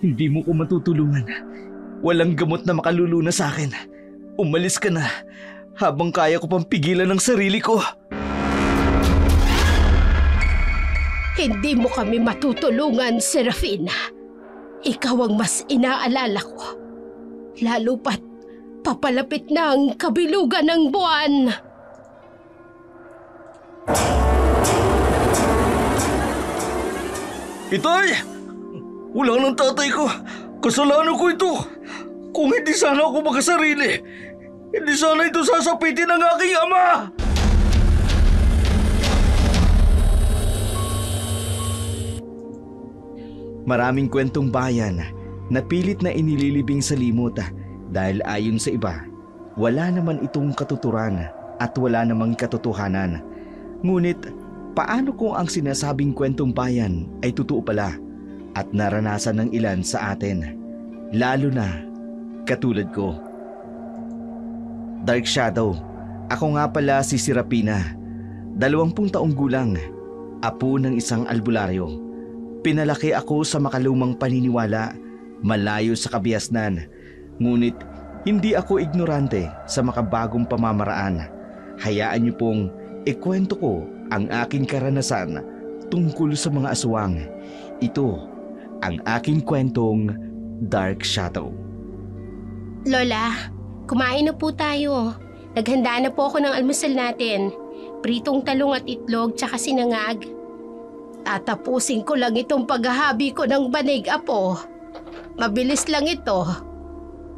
Hindi mo ko matutulungan. Walang gamot na makaluluna sa akin. Umalis ka na habang kaya ko pang pigilan ang sarili ko. Hindi mo kami matutulungan, Serafina. Ikaw ang mas inaalala ko. Lalo pat papalapit na ang kabilugan ng buwan. Itay! Wala ng tatay ko. Kasalanan ko ito. Kung hindi sana ako magkasarili, hindi sana ito sasapitin ng aking ama. Maraming kwentong bayan na pilit na inililibing sa limot dahil ayon sa iba, wala naman itong katuturan at wala namang katotohanan. Ngunit paano kung ang sinasabing kwentong bayan ay totoo pala at naranasan ng ilan sa atin, lalo na katulad ko? Dark Shadow, ako nga pala si Serafina, 20 taong gulang, apo ng isang albularyo. Pinalaki ako sa makalumang paniniwala, malayo sa kabiasnan, ngunit hindi ako ignorante sa makabagong pamamaraan. Hayaan niyo pong ikwento ko ang aking karanasan tungkol sa mga aswang. Ito ang aking kwentong Dark Shadow. Lola, kumain na po tayo. Naghanda na po ako ng almusal natin. Pritong talong at itlog tsaka sinangag. Tatapusin ko lang itong paghahabi ko ng banig, apo. Mabilis lang ito.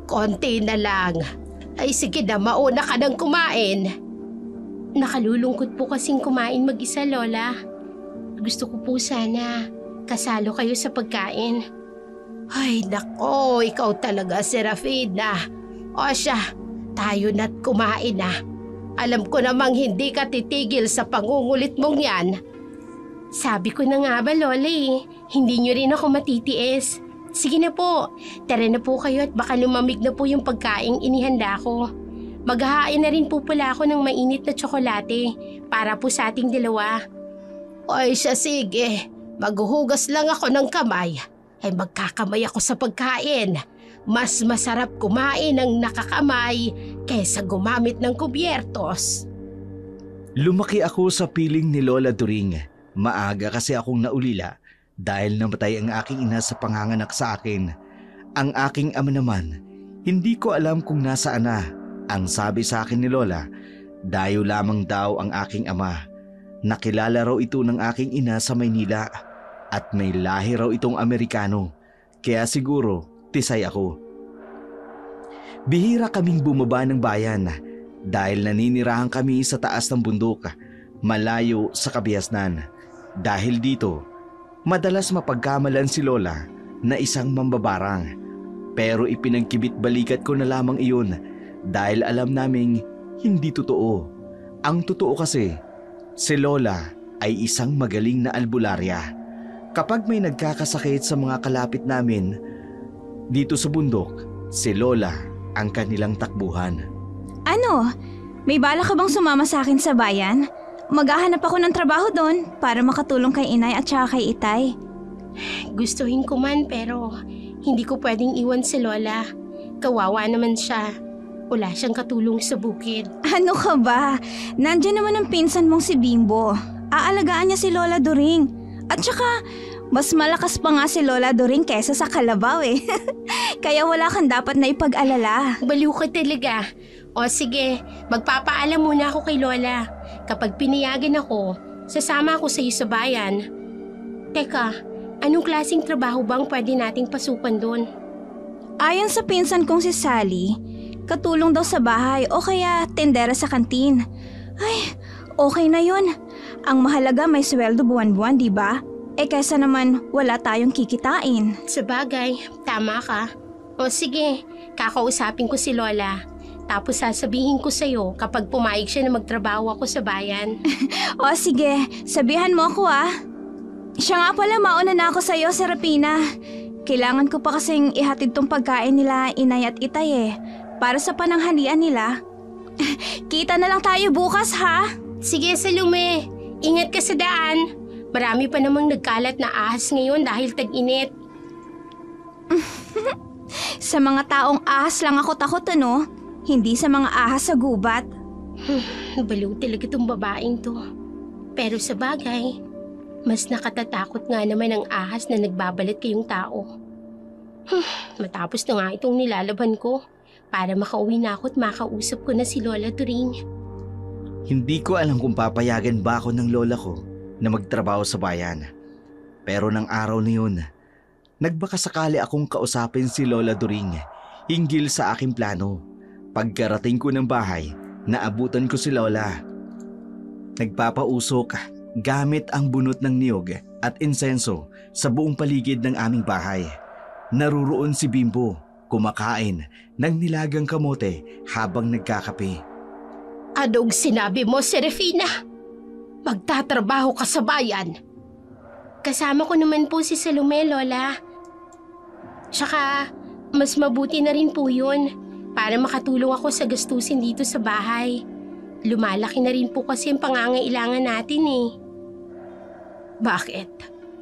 Konti na lang. Ay sige na, mauna ka nang kumain. Nakalulungkot po kasing kumain mag-isa, Lola. Gusto ko po sana kasalo kayo sa pagkain. Ay nako, ikaw talaga, Serafina. O siya, tayo na't kumain na. Alam ko namang hindi ka titigil sa pangungulit mong yan. Sabi ko na nga ba, Lola hindi nyo rin ako matitiis. Sige na po, tara na po kayo at baka lumamig na po yung pagkaing inihanda ko. Maghahain na rin po pala ako ng mainit na tsokolate para po sa ating dalawa. Ay siya, sige. Maghuhugas lang ako ng kamay. Ay magkakamay ako sa pagkain. Mas masarap kumain ng nakakamay kaysa gumamit ng kubyertos. Lumaki ako sa piling ni Lola During. Maaga kasi akong naulila dahil namatay ang aking ina sa panganganak sa akin. Ang aking ama naman, hindi ko alam kung nasaan na. Ang sabi sa akin ni Lola, dayo lamang daw ang aking ama. Nakilala raw ito ng aking ina sa Maynila at may lahi raw itong Amerikano. Kaya siguro, tisay ako. Bihira kaming bumaba ng bayan dahil naninirahan kami sa taas ng bundok, malayo sa kabiasnan. Dahil dito, madalas mapagkamalan si Lola na isang mambabarang. Pero ipinagkibit balikat ko na lamang iyon dahil alam naming hindi totoo. Ang totoo kasi, si Lola ay isang magaling na albularya. Kapag may nagkakasakit sa mga kalapit namin dito sa bundok, si Lola ang kanilang takbuhan. Ano? May bala ka bang sumama sa akin sa bayan? Maghahanap ako ng trabaho doon para makatulong kay inay at saka kay itay. Gustuhin ko man pero hindi ko pwedeng iwan si Lola. Kawawa naman siya. Wala siyang katulong sa bukid. Ano ka ba? Nandiyan naman ang pinsan mong si Bimbo. Aalagaan niya si Lola During. At saka, mas malakas pa nga si Lola During kesa sa kalabaw eh. Kaya wala kang dapat na ipag-alala. Baliw ka talaga. O sige, magpapaalam muna ako kay Lola. Kapag pinayagan ako, sasama ako sa iyo sa bayan. Teka, anong klaseng trabaho bang pwede nating pasukan doon? Ayon sa pinsan kong si Sally, katulong daw sa bahay o kaya tendera sa kantin. Ay, okay na yun. Ang mahalaga may sweldo buwan-buwan, di ba? Kaysa naman wala tayong kikitain. Sabagay, tama ka. O sige, kakausapin ko si Lola. Tapos sasabihin ko sa'yo kapag pumayag siya na magtrabaho ako sa bayan. O sige, sabihan mo ako ah. Siya nga pala, mauna na ako sa'yo, Serafina. Kailangan ko pa kasing ihatid tong pagkain nila inay at itay para sa pananghalian nila. Kita na lang tayo bukas ha? Sige Salome, ingat ka sa daan. Marami pa namang nagkalat na ahas ngayon dahil tag-init. Sa mga taong ahas lang ako takot ano? Hindi sa mga ahas sa gubat. Baliw talaga itong babaeng to. Pero sa bagay, mas nakatatakot nga naman ang ahas na nagbabalat kayong tao. Matapos na nga itong nilalaban ko para makauwi na ako at makausap ko na si Lola Turing. Hindi ko alam kung papayagan ba ako ng lola ko na magtrabaho sa bayan. Pero ng araw na yun, nagbakasakali akong kausapin si Lola Turing hinggil sa aking plano. Pagkarating ko ng bahay, naabutan ko si Lola. Nagpapausok gamit ang bunot ng niyog at insenso sa buong paligid ng aming bahay. Naruroon si Bimbo, kumakain ng nilagang kamote habang nagkakape. Anong sinabi mo, Serafina? Magtatrabaho ka sa bayan. Kasama ko naman po si Salome, Lola. Tsaka, mas mabuti na rin po yun para makatulong ako sa gastusin dito sa bahay. Lumalaki na rin po kasi ang pangangailangan natin eh. Bakit?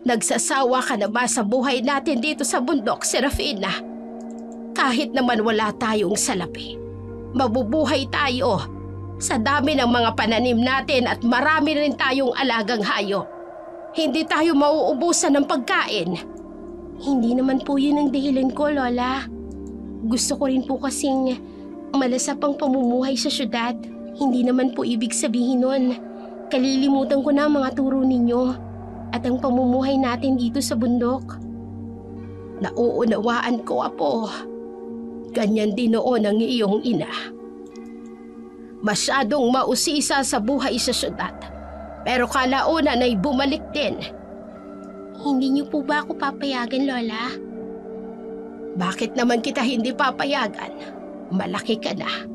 Nagsasawa ka na ba sa buhay natin dito sa bundok, Serafina? Kahit naman wala tayong salapi, mabubuhay tayo sa dami ng mga pananim natin at marami rin tayong alagang hayop. Hindi tayo mauubusan ng pagkain. Hindi naman po yun ang dahilan ko, Lola. Gusto ko rin po kasing malasap ang pamumuhay sa syudad. Hindi naman po ibig sabihin nun kalilimutan ko na ang mga turo ninyo at ang pamumuhay natin dito sa bundok. Nauunawaan ko, Apo. Ganyan din noon ang iyong ina. Masyadong mausisa sa buhay sa syudad. Pero kalaunan ay bumalik din. Hindi niyo po ba ako papayagan, Lola? Bakit naman kita hindi papayagan? Malaki ka na.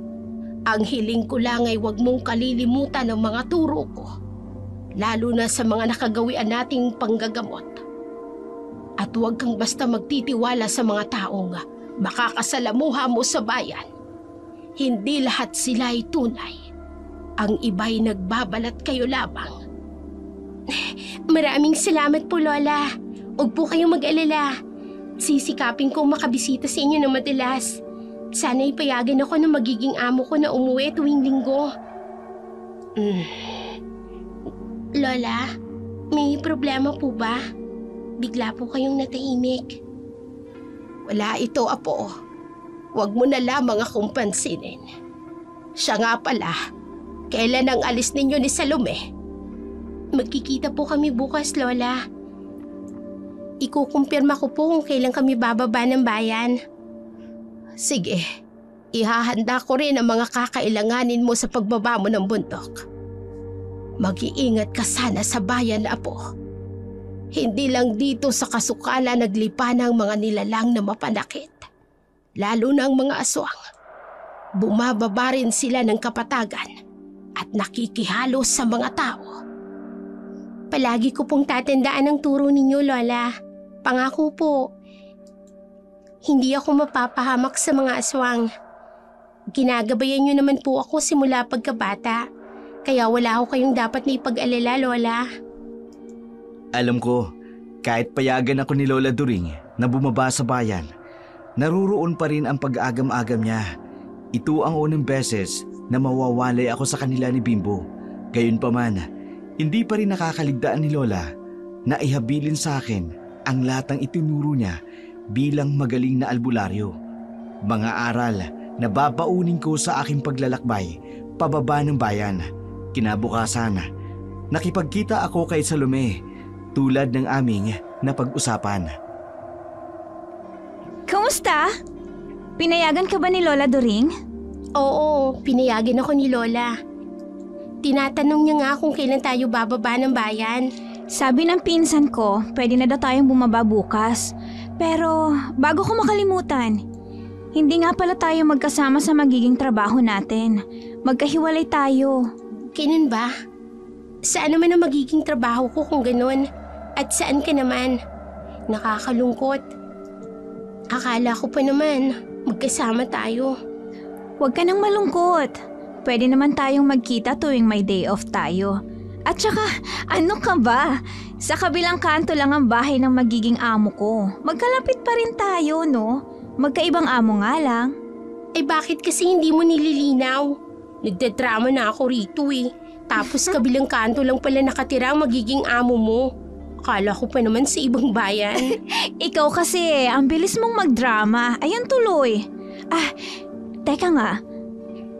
Ang hiling ko lang ay huwag mong kalilimutan ang mga turo ko. Lalo na sa mga nakagawian nating panggagamot. At huwag kang basta magtitiwala sa mga taong makakasalamuha mo sa bayan. Hindi lahat sila ay tunay. Ang iba'y nagbabalat kayo lamang. Maraming salamat po, Lola. Huwag po kayong mag-alala. Sisikapin kong makabisita sa inyo na madalas. Sana ipayagan ako na magiging amo ko na umuwi tuwing linggo. Lola, may problema po ba? Bigla po kayong natahimik. Wala ito, Apo. Huwag mo na lamang akong pansinin. Siya nga pala, kailan ang alis ninyo ni Salome? Magkikita po kami bukas, Lola. Ikukumpirma ko po kung kailan kami bababa ng bayan. Sige, ihahanda ko rin ang mga kakailanganin mo sa pagbaba mo ng bundok. Mag-iingat ka sana sa bayan, Apo. Hindi lang dito sa kasukala naglipa ng mga nilalang na mapanakit. Lalo na ang mga aswang. Bumababa rin sila ng kapatagan at nakikihalos sa mga tao. Palagi ko pong tatandaan ang turo ninyo, Lola. Pangako po, hindi ako mapapahamak sa mga aswang. Ginagabayan niyo naman po ako simula pagkabata. Kaya wala ako kayong dapat na ipag-alala, Lola. Alam ko, kahit payagan ako ni Lola Turing na bumaba sa bayan, naruroon pa rin ang pag-agam-agam niya. Ito ang unang beses na mawawalay ako sa kanila ni Bimbo. Gayunpaman, hindi pa rin nakakaligtaan ni Lola na ihabilin sa akin ang lahat ng itinuro niya bilang magaling na albularyo. Mga aral na babaunin ko sa aking paglalakbay pababa ng bayan. Kinabukasan, nakipagkita ako kay Salome tulad ng aming napag-usapan. Kamusta? Pinayagan ka ba ni Lola Turing? Oo, pinayagan ako ni Lola. Tinatanong niya nga kung kailan tayo bababa ng bayan. Sabi ng pinsan ko, pwede na daw tayong bumaba bukas. Pero bago ko makalimutan, hindi nga pala tayo magkasama sa magiging trabaho natin. Magkahiwalay tayo. Ganun ba? Saan naman ang magiging trabaho ko kung ganun? At saan ka naman? Nakakalungkot. Akala ko pa naman, magkasama tayo. Huwag ka nang malungkot. Pwede naman tayong magkita tuwing may day off tayo. At saka, ano ka ba? Sa kabilang kanto lang ang bahay ng magiging amo ko. Magkalapit pa rin tayo, no? Magkaibang amo nga lang. Eh bakit kasi hindi mo nililinaw? Nagdadrama na ako rito eh. Tapos kabilang kanto lang pala nakatira ang magiging amo mo. Akala ko pa naman sa ibang bayan. Ikaw kasi, ang bilis mong magdrama. Ayan tuloy. Teka nga.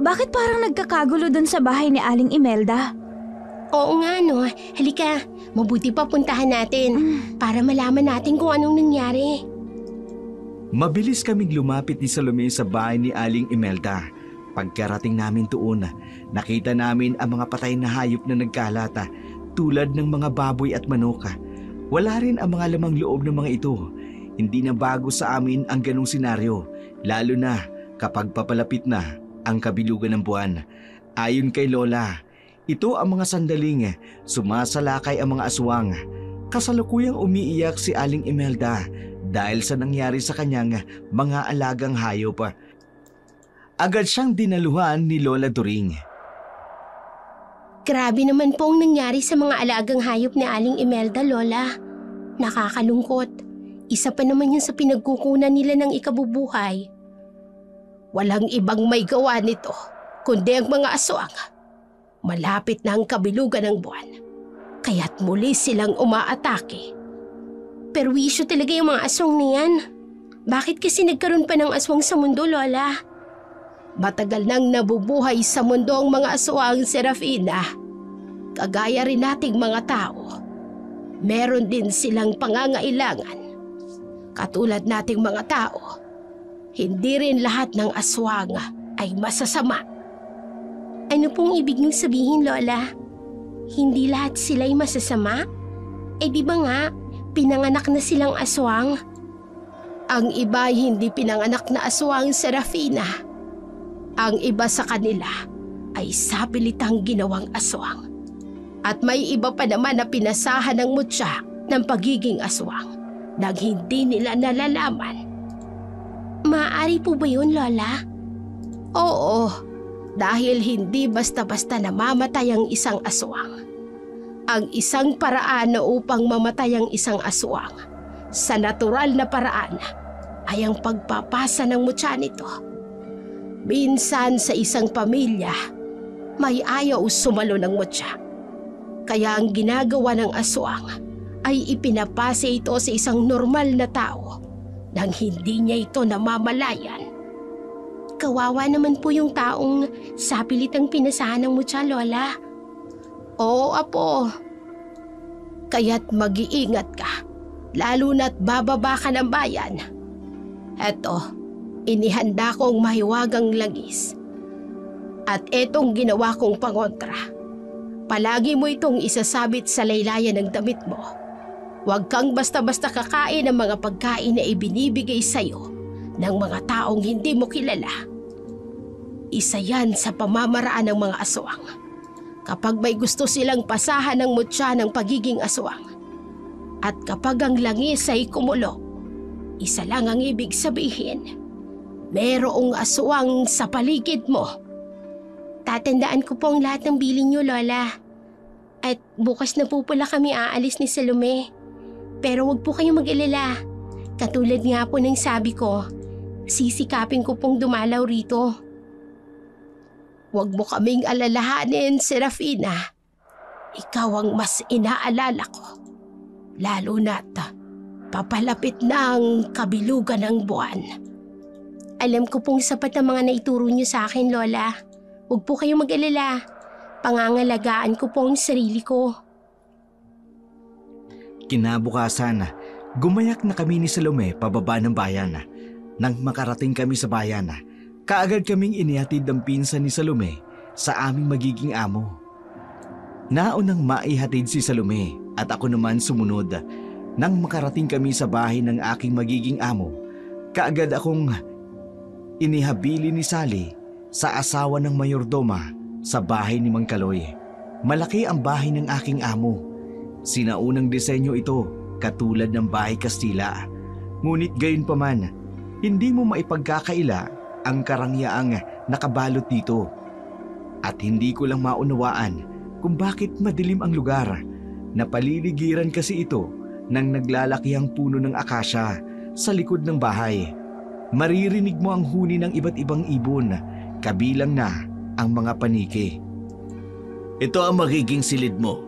Bakit parang nagkakagulo dun sa bahay ni Aling Imelda? Oo nga no. Halika, mabuti pa puntahan natin para malaman natin kung anong nangyari. Mabilis kaming lumapit ni Salome sa bahay ni Aling Imelda. Pagkarating namin doon, nakita namin ang mga patay na hayop na nagkalata tulad ng mga baboy at manok. Wala rin ang mga lamang loob ng mga ito. Hindi na bago sa amin ang ganong senaryo, lalo na kapag papalapit na ang kabilugan ng buwan. Ayon kay Lola, ito ang mga sandaling sumasalakay ang mga aswang. Kasalukuyang umiiyak si Aling Imelda dahil sa nangyari sa kanyang mga alagang hayop. Agad siyang dinaluhan ni Lola Doring. Grabe naman po ang nangyari sa mga alagang hayop ni Aling Imelda, Lola. Nakakalungkot. Isa pa naman yun sa pinagkukunan nila ng ikabubuhay. Walang ibang may gawa nito, kundi ang mga aswang. Malapit na ang kabilugan ng buwan, kaya't muli silang umaatake. Perwisyo talaga yung mga aswang niyan. Bakit kasi nagkaroon pa ng aswang sa mundo, Lola? Matagal nang nabubuhay sa mundo ang mga aswang, Serafina. Kagaya rin nating mga tao. Meron din silang pangangailangan. Katulad nating mga tao, hindi rin lahat ng aswang ay masasama. Ano pong ibig niyong sabihin, Lola? Hindi lahat sila'y masasama? Eh di ba nga, pinanganak na silang aswang? Ang iba ay hindi pinanganak na aswang, Serafina. Ang iba sa kanila ay sapilitang ginawang aswang. At may iba pa naman na pinasahan ng mutya ng pagiging aswang nang hindi nila nalalaman. Maaari po ba yun, Lola? Oo, dahil hindi basta-basta namamatay ang isang aswang. Ang isang paraan na upang mamatay ang isang aswang sa natural na paraan ay ang pagpapasa ng mutya nito. Minsan sa isang pamilya, may ayaw sumalo ng mutya. Kaya ang ginagawa ng aswang ay ipinapasa ito sa isang normal na tao nang hindi niya ito namamalayan. Kawawa naman po yung taong sapilitang pinasahan ng mutya, Lola. Oo, Apo. Kaya't mag-iingat ka, lalo na't bababa ka ng bayan. Eto, inihanda kong mahiwagang langis. At etong ginawa kong pangontra. Palagi mo itong isasabit sa laylayan ng damit mo. Huwag kang basta-basta kakain ng mga pagkain na ibinibigay sa'yo ng mga taong hindi mo kilala. Isa yan sa pamamaraan ng mga aswang. Kapag may gusto silang pasahan ng mutya ng pagiging aswang. At kapag ang langis ay kumulo, isa lang ang ibig sabihin. Merong aswang sa paligid mo. Tatandaan ko po ang lahat ng bilin niyo, Lola. At bukas na po pala kami aalis ni Salome. Pero wag po kayong mag-alala. Katulad nga po ng sabi ko, sisikapin ko pong dumalaw rito. Wag mo kaming alalahanin, Serafina. Ikaw ang mas inaalala ko. Lalo na't papalapit na ang kabilugan ng buwan. Alam ko pong sapat ang mga naituro niyo sa akin, Lola. Huwag po kayong mag-alala. Pangangalagaan ko po ang sarili ko. Kinabukasan, gumayak na kami ni Salome pababa ng bayan. Nang makarating kami sa bayan, kaagad kaming inihatid ng pinsan ni Salome sa aming magiging amo. Naunang maihatid si Salome at ako naman sumunod. Nang makarating kami sa bahay ng aking magiging amo, kaagad akong inihabili ni Sally sa asawa ng mayordoma sa bahay ni Mang Kaloy. Malaki ang bahay ng aking amo. Sinaunang disenyo ito katulad ng bahay Kastila. Ngunit gayon pa man, hindi mo maipagkakaila ang karangyaang nakabalot dito. At hindi ko lang maunawaan kung bakit madilim ang lugar. Napaliligiran kasi ito ng naglalakihang puno ng akasya sa likod ng bahay. Maririnig mo ang huni ng iba't ibang ibon, kabilang na ang mga paniki. Ito ang magiging silid mo.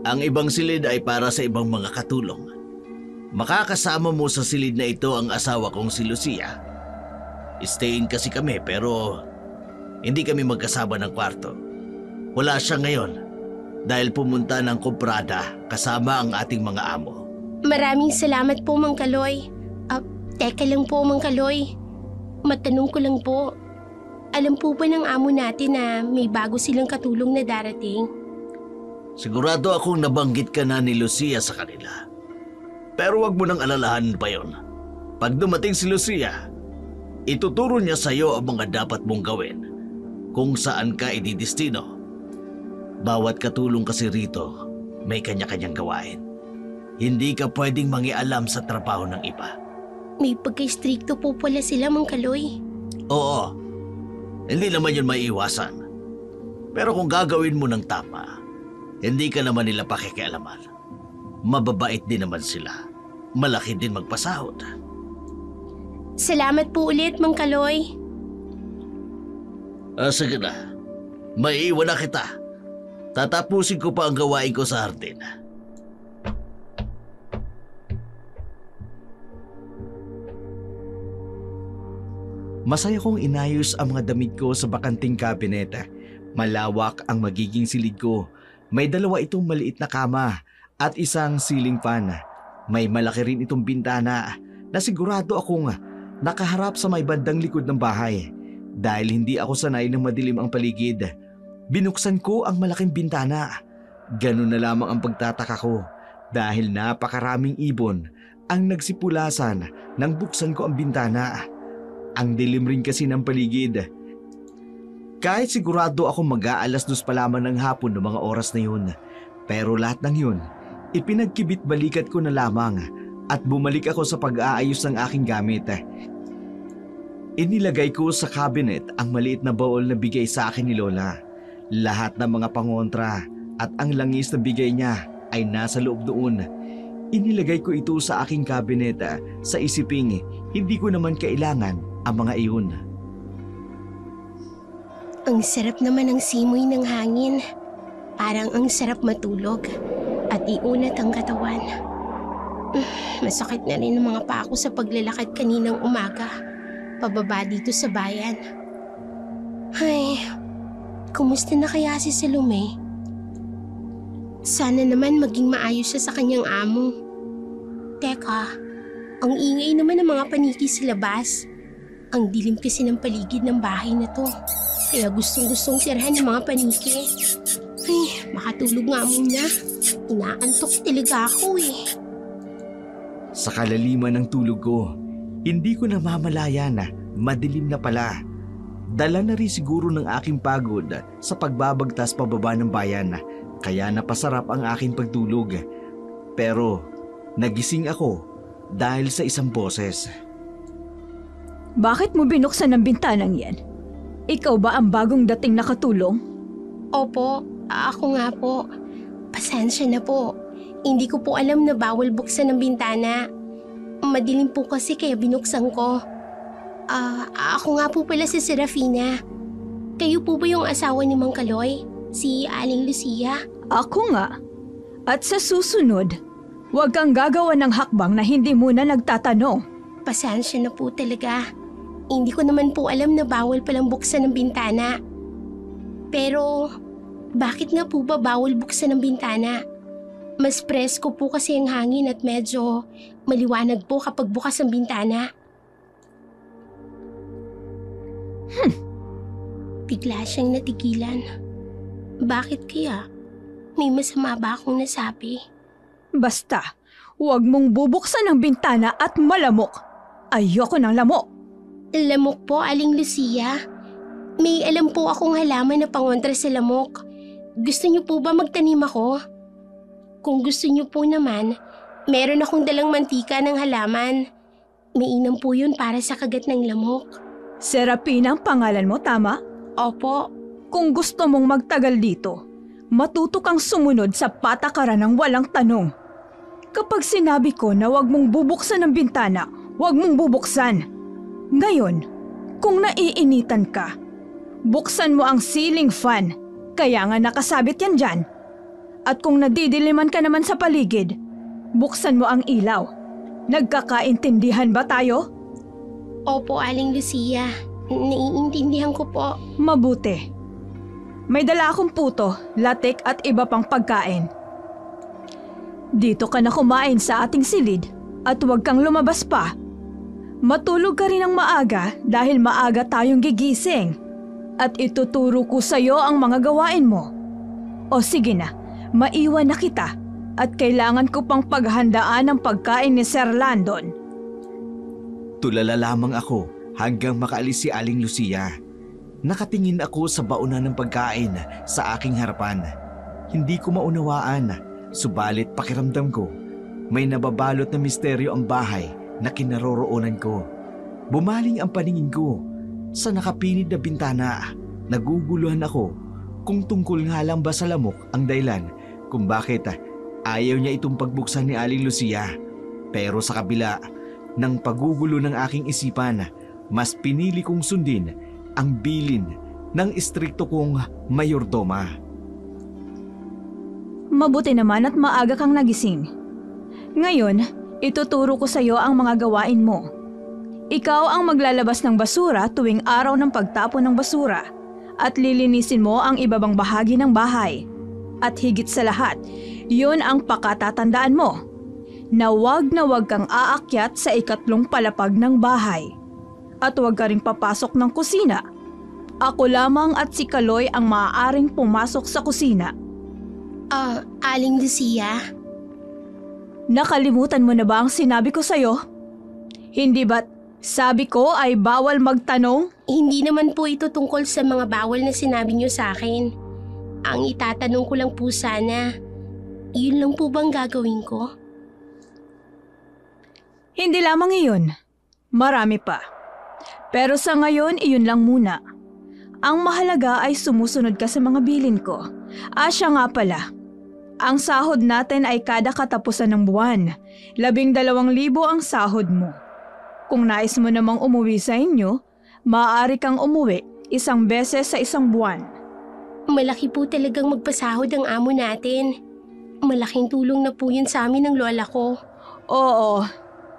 Ang ibang silid ay para sa ibang mga katulong. Makakasama mo sa silid na ito ang asawa kong si Lucia. Stayin kasi kami pero hindi kami magkasama ng kwarto. Wala siya ngayon dahil pumunta ng kumprada kasama ang ating mga amo. Maraming salamat po, Mang Kaloy. Teka lang po, Mang Kaloy. Matanong ko lang po. Alam po ba ng amo natin na may bago silang katulong na darating? Sigurado akong nabanggit ka na ni Lucia sa kanila. Pero wag mo nang alalahanin pa yon. Pag dumating si Lucia, ituturo niya sa iyo ang mga dapat mong gawin kung saan ka ididestino. Bawat katulong kasi rito may kanya-kanyang gawain. Hindi ka pwedeng mangialam sa trabaho ng iba. May pagka-stricto po pala sila, Mang Kaloy. Oo, hindi naman yun maiiwasan. Pero kung gagawin mo ng tama, hindi ka naman nila pakikialaman. Mababait din naman sila. Malaki din magpasahod. Salamat po ulit, Mang Kaloy. Sige na. Maiiwan na kita. Tatapusin ko pa ang gawain ko sa hardin. Masaya kong inayos ang mga damit ko sa bakanting kabineta. Malawak ang magiging silid ko. May dalawa itong maliit na kama at isang ceiling fan. May malaki rin itong bintana na sigurado akong nakaharap sa may bandang likod ng bahay. Dahil hindi ako sanay ng madilim ang paligid, binuksan ko ang malaking bintana. Ganun na lamang ang pagtataka ko dahil napakaraming ibon ang nagsipulasan nang buksan ko ang bintana. Ang dilim rin kasi ng paligid. Kahit sigurado ako mag-aalas 2 pa lamang ng hapon ng mga oras na yun. Pero lahat ng yun, ipinagkibit-balikat ko na lamang at bumalik ako sa pag-aayos ng aking gamit. Inilagay ko sa cabinet ang maliit na baul na bigay sa akin ni Lola. Lahat ng mga pangontra at ang langis na bigay niya ay nasa loob doon. Inilagay ko ito sa aking cabinet sa isiping hindi ko naman kailangan ang mga iyon. Ang sarap naman ng simoy ng hangin. Parang ang sarap matulog at iunat ang katawan. Masakit na rin ang mga paa ko sa paglalakad kaninang umaga. Pababa dito sa bayan. Ay, kumusta na kaya si Salome? Sana naman maging maayos siya sa kanyang amo. Teka, ang ingay naman ng mga paniki sa labas. Ang dilim kasi ng paligid ng bahay na to. Kaya gustong-gustong sirahan ng mga paniki. Ay, makatulog nga muna. Inaantok talaga ako eh. Sa kalaliman ng tulog ko, hindi ko namamalaya na madilim na pala. Dala na rin siguro ng aking pagod sa pagbabagtas pababa ng bayan, kaya napasarap ang aking pagtulog. Pero nagising ako dahil sa isang boses. Bakit mo binuksan ang bintanang yan? Ikaw ba ang bagong dating nakatulong? Opo, ako nga po. Pasensya na po. Hindi ko po alam na bawal buksan ang bintana. Madilim po kasi kaya binuksan ko. Ako nga po pala si Serafina. Kayo po ba yung asawa ni Mang Kaloy? Si Aling Lucia? Ako nga. At sa susunod, huwag kang gagawa ng hakbang na hindi muna nagtatanong. Pasensya na po talaga. Hindi ko naman po alam na bawal palang buksan ang bintana. Pero, bakit nga po ba bawal buksan ang bintana? Mas presko po kasi ang hangin at medyo maliwanag po kapag bukas ang bintana. Bigla siyang natigilan. Bakit kaya? May masama ba akong nasabi? Basta, huwag mong bubuksan ang bintana at malamok. Ayoko ng lamok. Lamok po, Aling Lucia. May alam po akong halaman na pangontra sa lamok. Gusto niyo po ba magtanim ako? Kung gusto niyo po naman, meron akong dalang mantika ng halaman. Mainam po yun para sa kagat ng lamok. Serafina ang pangalan mo, tama? Opo. Kung gusto mong magtagal dito, matuto kang sumunod sa patakaran ng walang tanong. Kapag sinabi ko na huwag mong bubuksan ang bintana, huwag mong bubuksan. Ngayon, kung naiinitan ka, buksan mo ang ceiling fan, kaya nga nakasabit yan dyan. At kung nadidiliman ka naman sa paligid, buksan mo ang ilaw. Nagkakaintindihan ba tayo? Opo, Aling Lucia. Naiintindihan ko po. Mabuti. May dala akong puto, latik at iba pang pagkain. Dito ka na kumain sa ating silid at huwag kang lumabas pa. Matulog ka rin ng maaga dahil maaga tayong gigising. At ituturo ko sa iyo ang mga gawain mo. O sige na, maiwan na kita at kailangan ko pang paghandaan ang pagkain ni Sir Landon. Tulala lamang ako hanggang makaalis si Aling Lucia. Nakatingin ako sa baunan ng pagkain sa aking harapan. Hindi ko maunawaan, subalit pakiramdam ko, may nababalot na misteryo ang bahay na kinaroroonan ko. Bumaling ang paningin ko sa nakapinid na bintana. Naguguluhan ako kung tungkol nga lang ba sa lamok ang dahilan kung bakit ayaw niya itong pagbuksan ni Aling Lucia. Pero sa kabila ng pagugulo ng aking isipan, mas pinili kong sundin ang bilin ng istrikto kong mayordoma. Mabuti naman at maaga kang nagising. Ngayon, ituturo ko sa iyo ang mga gawain mo. Ikaw ang maglalabas ng basura tuwing araw ng pagtapon ng basura at lilinisin mo ang ibabang bahagi ng bahay. At higit sa lahat, yun ang pakatatandaan mo, na wag kang aakyat sa ikatlong palapag ng bahay. At huwag ka ring papasok ng kusina. Ako lamang at si Kaloy ang maaaring pumasok sa kusina. Aling Lucia? Nakalimutan mo na ba ang sinabi ko sa'yo? Hindi ba't sabi ko ay bawal magtanong? Hindi naman po ito tungkol sa mga bawal na sinabi niyo sa akin. Ang itatanong ko lang po sana, yun lang po bang gagawin ko? Hindi lamang iyon. Marami pa. Pero sa ngayon, iyon lang muna. Ang mahalaga ay sumusunod ka sa mga bilin ko. Siya nga pala. Ang sahod natin ay kada katapusan ng buwan. 12,000 ang sahod mo. Kung nais mo namang umuwi sa inyo, maaari kang umuwi 1 beses sa 1 buwan. Malaki po talagang magpasahod ang amo natin. Malaking tulong na po yun sa amin ng lola ko. Oo,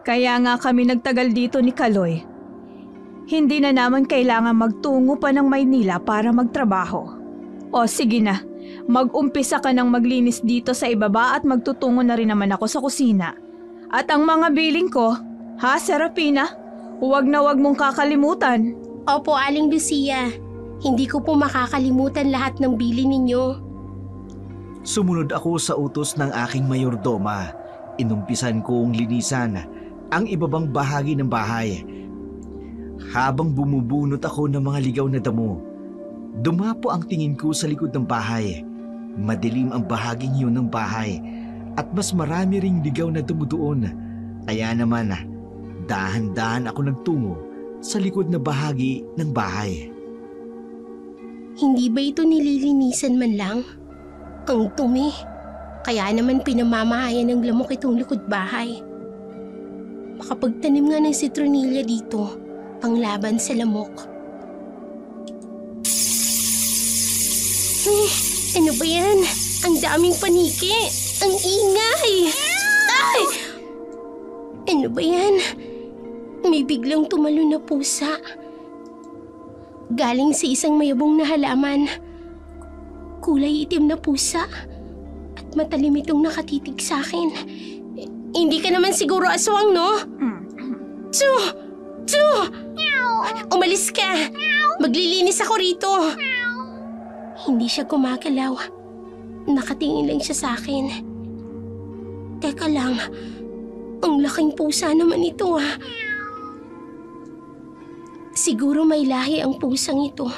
kaya nga kami nagtagal dito ni Kaloy. Hindi na naman kailangan magtungo pa ng Maynila para magtrabaho. O sige na, mag-umpisa ka ng maglinis dito sa ibaba at magtutungo na rin naman ako sa kusina. At ang mga biling ko, ha Serafina? Huwag na huwag mong kakalimutan. Opo, Aling Lucia. Hindi ko po makakalimutan lahat ng bilin ninyo. Sumunod ako sa utos ng aking mayordoma. Inumpisan kong linisan ang ibabang bahagi ng bahay. Habang bumubunot ako ng mga ligaw na damo, dumapo ang tingin ko sa likod ng bahay. Madilim ang bahaging yun ng bahay at mas marami ring ligaw na damo doon. Kaya naman, dahan-dahan ako nagtungo sa likod na bahagi ng bahay. Hindi ba ito nililinisan man lang? Ang dumi. Kaya naman pinamamahayan ng lamok itong likod bahay. Makapagtanim nga ng citronilla dito, panglaban sa lamok. Ano ba yan? Ang daming paniki! Ang ingay! Ay! Ano ba yan? May biglang tumalo na pusa. Galing sa isang mayabong na halaman. Kulay itim na pusa. At matalim itong nakatitig sa akin. Hindi ka naman siguro aswang, no? Tsu! Tsu! Umalis ka! Maglilinis ako rito. Hindi siya gumagalaw. Nakatingin lang siya sa akin. Teka lang, ang laking pusa naman ito Siguro may lahi ang pusang ito.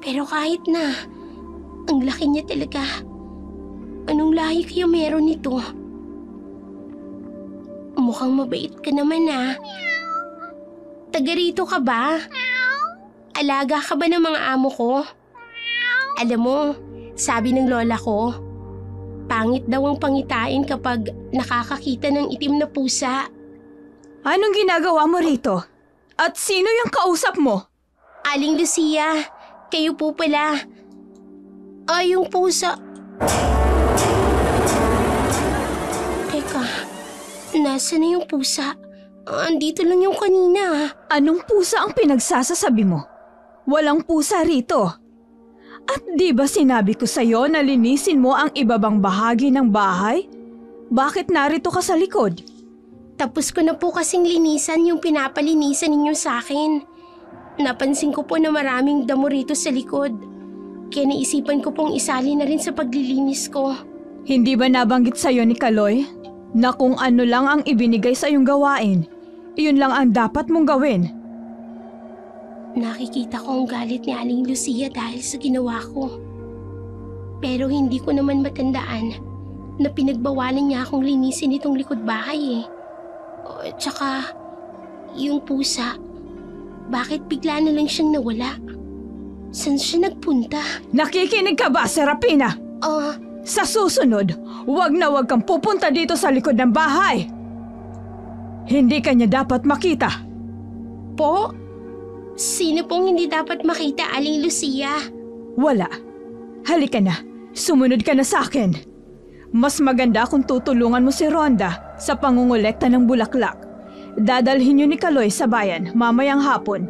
Pero kahit na, ang laki niya talaga. Anong lahi kaya meron nito? Mukhang mabait ka naman Taga rito ka ba? Alaga ka ba ng mga amo ko? Alam mo, Sabi ng lola ko, pangit daw ang pangitain kapag nakakakita ng itim na pusa. Anong ginagawa mo rito? At sino yung kausap mo? Aling Lucia, kayo po pala. Ay, yung pusa. Teka, nasa na yung pusa? Andito lang yung kanina. Anong pusa ang pinagsasasabi mo? Walang pusa rito. At di ba sinabi ko sa'yo na linisin mo ang ibabang bahagi ng bahay? Bakit narito ka sa likod? Tapos ko na po kasing linisan yung pinapalinisan ninyo sa akin. Napansin ko po na maraming damo rito sa likod. Kaya naisipan ko pong isali na rin sa paglilinis ko. Hindi ba nabanggit sa'yo ni Kaloy na kung ano lang ang ibinigay sa iyong gawain, iyon lang ang dapat mong gawin? Nakikita ko ang galit ni Aling Lucia dahil sa ginawa ko. Pero hindi ko naman matandaan na pinagbawalan niya akong linisin itong likod bahay eh. Tsaka, yung pusa, bakit bigla na lang siyang nawala? Saan siya nagpunta? Nakikinig ka ba, Serapina? Sa susunod, huwag kang pupunta dito sa likod ng bahay. Hindi ka niya dapat makita. Po? Sino pong hindi dapat makita, Aling Lucia? Wala. Halika na. Sumunod ka na sa akin. Mas maganda kung tutulungan mo si Rhonda sa pangungulekta ng bulaklak. Dadalhin niyo ni Kaloy sa bayan mamayang hapon.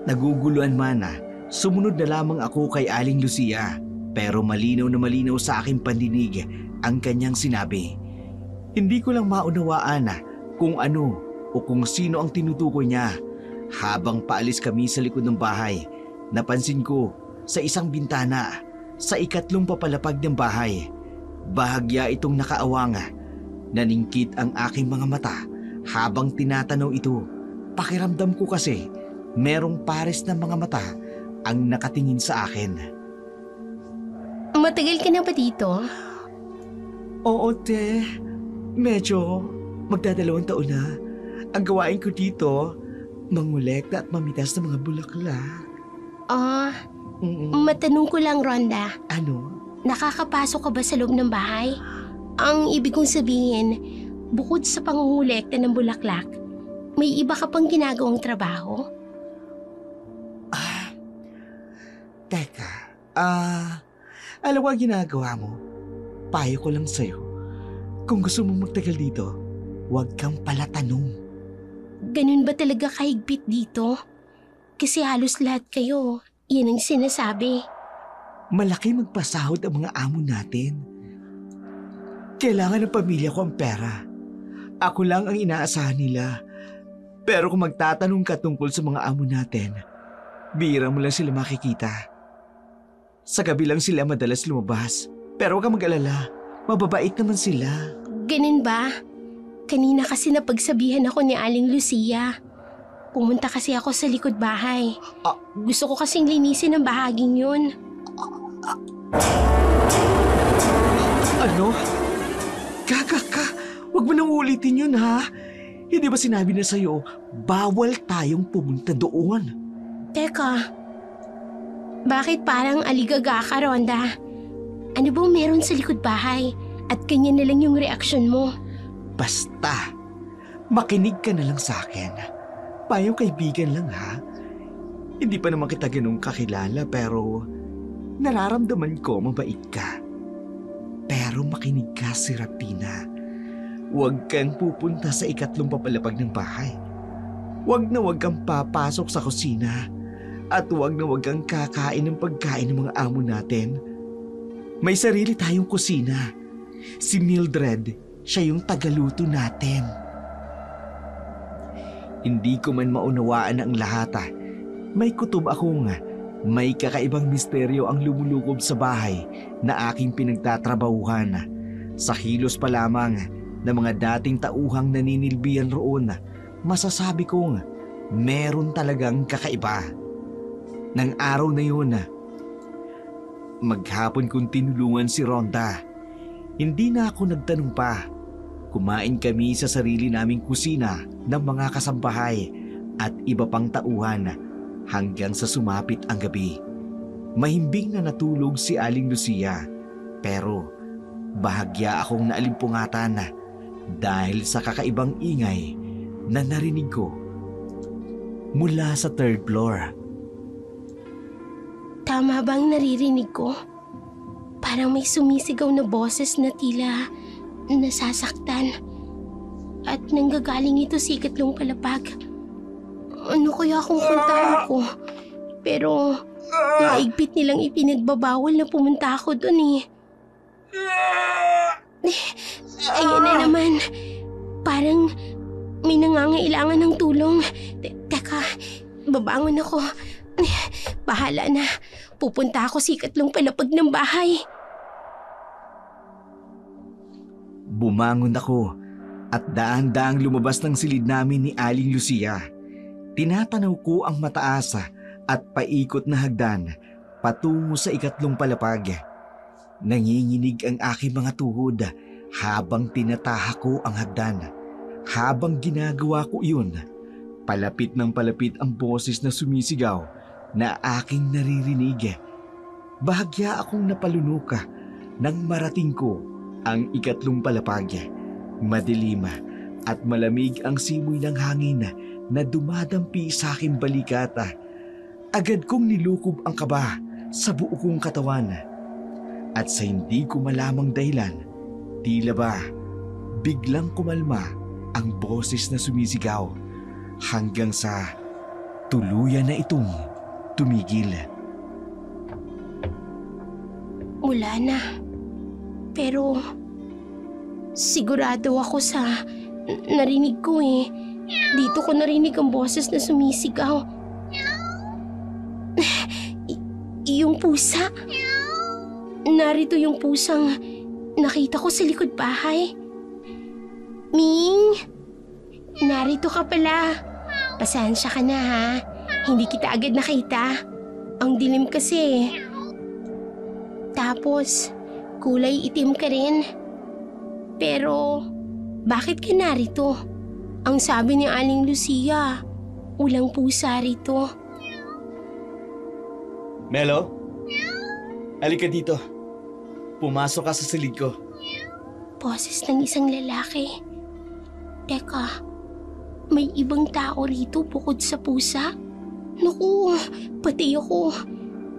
Naguguluhan man sumunod na lamang ako kay Aling Lucia. Pero malinaw na malinaw sa aking pandinig ang kanyang sinabi. Hindi ko lang maunawaan kung ano o kung sino ang tinutukoy niya. Habang paalis kami sa likod ng bahay, napansin ko sa isang bintana sa ikatlong papalapag ng bahay. Bahagya itong nakaawang. Naningkit ang aking mga mata habang tinatanaw ito. Pakiramdam ko kasi merong pares na mga mata ang nakatingin sa akin. Matagal ka na ba dito? Oo, te. Medyo magdadalawang taon na. Ang gawain ko dito, mangolekta at mamitas ng mga bulaklak. Matanong ko lang, Rhonda. Ano? Nakakapasok ka ba sa loob ng bahay? Ang ibig kong sabihin, bukod sa pangungulekta ng bulaklak, may iba ka pang ginagawang trabaho? Teka, alam mo ang ginagawa mo? Payo ko lang sa'yo. Kung gusto mo magtagal dito, huwag kang palatanong. Ganun ba talaga kahigpit dito? Kasi halos lahat kayo, yan ang sinasabi. Malaki magpasahod ang mga amo natin. Kailangan ng pamilya ko ang pera. Ako lang ang inaasahan nila. Pero kung magtatanong ka tungkol sa mga amo natin, bihira mo lang sila makikita. Sa gabi lang sila madalas lumabas. Pero huwag kang mag-alala, mababait naman sila. Ganun ba? Kanina kasi napagsabihan ako ni Aling Lucia. Pumunta kasi ako sa likod bahay. Gusto ko kasing linisin ang bahaging yun. Ano? Kaka, huwag mo nang ulitin yun ha. Hindi ba sinabi na sa'yo, bawal tayong pumunta doon? Teka, bakit parang aligaga ka, Rhonda? Ano bang meron sa likod bahay? At kanya na lang yung reaksyon mo. Basta, makinig ka na lang sa akin. Payong kaibigan lang ha. Hindi pa naman kita ganun kakilala pero nararamdaman ko mabait ka. Pero makinig ka, Serapina. Huwag kang pupunta sa ikatlong papalapag ng bahay. Huwag na huwag kang papasok sa kusina. At huwag na huwag kang kakain ng pagkain ng mga amo natin. May sarili tayong kusina. Si Mildred, siya yung tagaluto natin. Hindi ko man maunawaan ang lahat. May kutob akong may kakaibang misteryo ang lumulukob sa bahay na aking pinagtatrabahuhan. Sa hilos pa lamang ng mga dating tauhang naninilbihan roon, masasabi kong meron talagang kakaiba. Nang araw na yun, maghapon kong tinulungan si Rhonda. Hindi na ako nagtanong pa. Kumain kami sa sarili naming kusina ng mga kasambahay at iba pang tauhan hanggang sa sumapit ang gabi. Mahimbing na natulog si Aling Lucia, pero bahagya akong naalimpungatan dahil sa kakaibang ingay na narinig ko mula sa third floor. Tama bang naririnig ko? Parang may sumisigaw na boses na tila nasasaktan. At nanggagaling ito sa ikatlong palapag. Ano kaya kung puntahan ko? Pero maigpit nilang ipinagbabawal na pumunta ako dun eh. Ayan na naman. Parang may nangangailangan ng tulong. Teka, babangon ako. Bahala na. Pupunta ako sa ikatlong palapag ng bahay. Bumangon ako at daan-daang lumabas ng silid namin ni Aling Lucia. Tinatanaw ko ang mataas at paikot na hagdan patungo sa ikatlong palapag. Nanginginig ang aking mga tuhod habang tinataha ko ang hagdan. Habang ginagawa ko iyon, palapit ng palapit ang boses na sumisigaw na aking naririnig. Bahagya akong napalunuka nang marating ko ang ikatlong palapag. Madilim at malamig ang simoy ng hangin na dumadampi sa aking balikat. Agad kong nilukob ang kaba sa buo kong katawan. At sa hindi ko malamang dahilan, tila ba biglang kumalma ang boses na sumisigaw hanggang sa tuluyan na itong tumigil. Wala na. Pero sigurado ako sa narinig ko eh. Dito ko narinig ang boses na sumisigaw. Yung pusa. Narito yung pusang nakita ko sa likod bahay. Ming! Narito ka pala. Pasensya ka na ha. Hindi kita agad nakita. Ang dilim kasi. Tapos, kulay itim ka rin. Pero, bakit ka narito? Ang sabi ni Aling Lucia, walang pusa rito. Melo? Halika dito. Pumasok ka sa silid ko. Boses ng isang lalaki. Teka, may ibang tao rito bukod sa pusa? Naku, pati ako.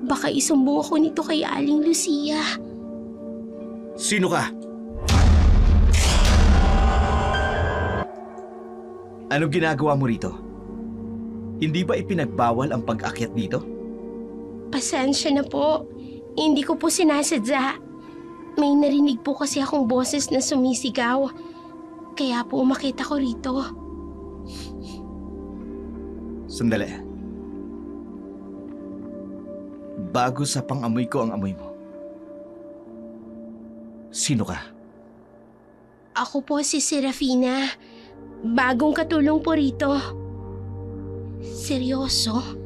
Baka isumbong ako nito kay Aling Lucia. Sino ka? Anong ginagawa mo rito? Hindi ba ipinagbawal ang pag-akyat dito? Pasensya na po. Hindi ko po sinasadya. May narinig po kasi akong boses na sumisigaw. Kaya po umakyat ako rito. Sandali. Bago sa pang-amoy ko ang amoy mo. Sino ka? Ako po si Serafina. Bagong katulong po rito. Seryoso?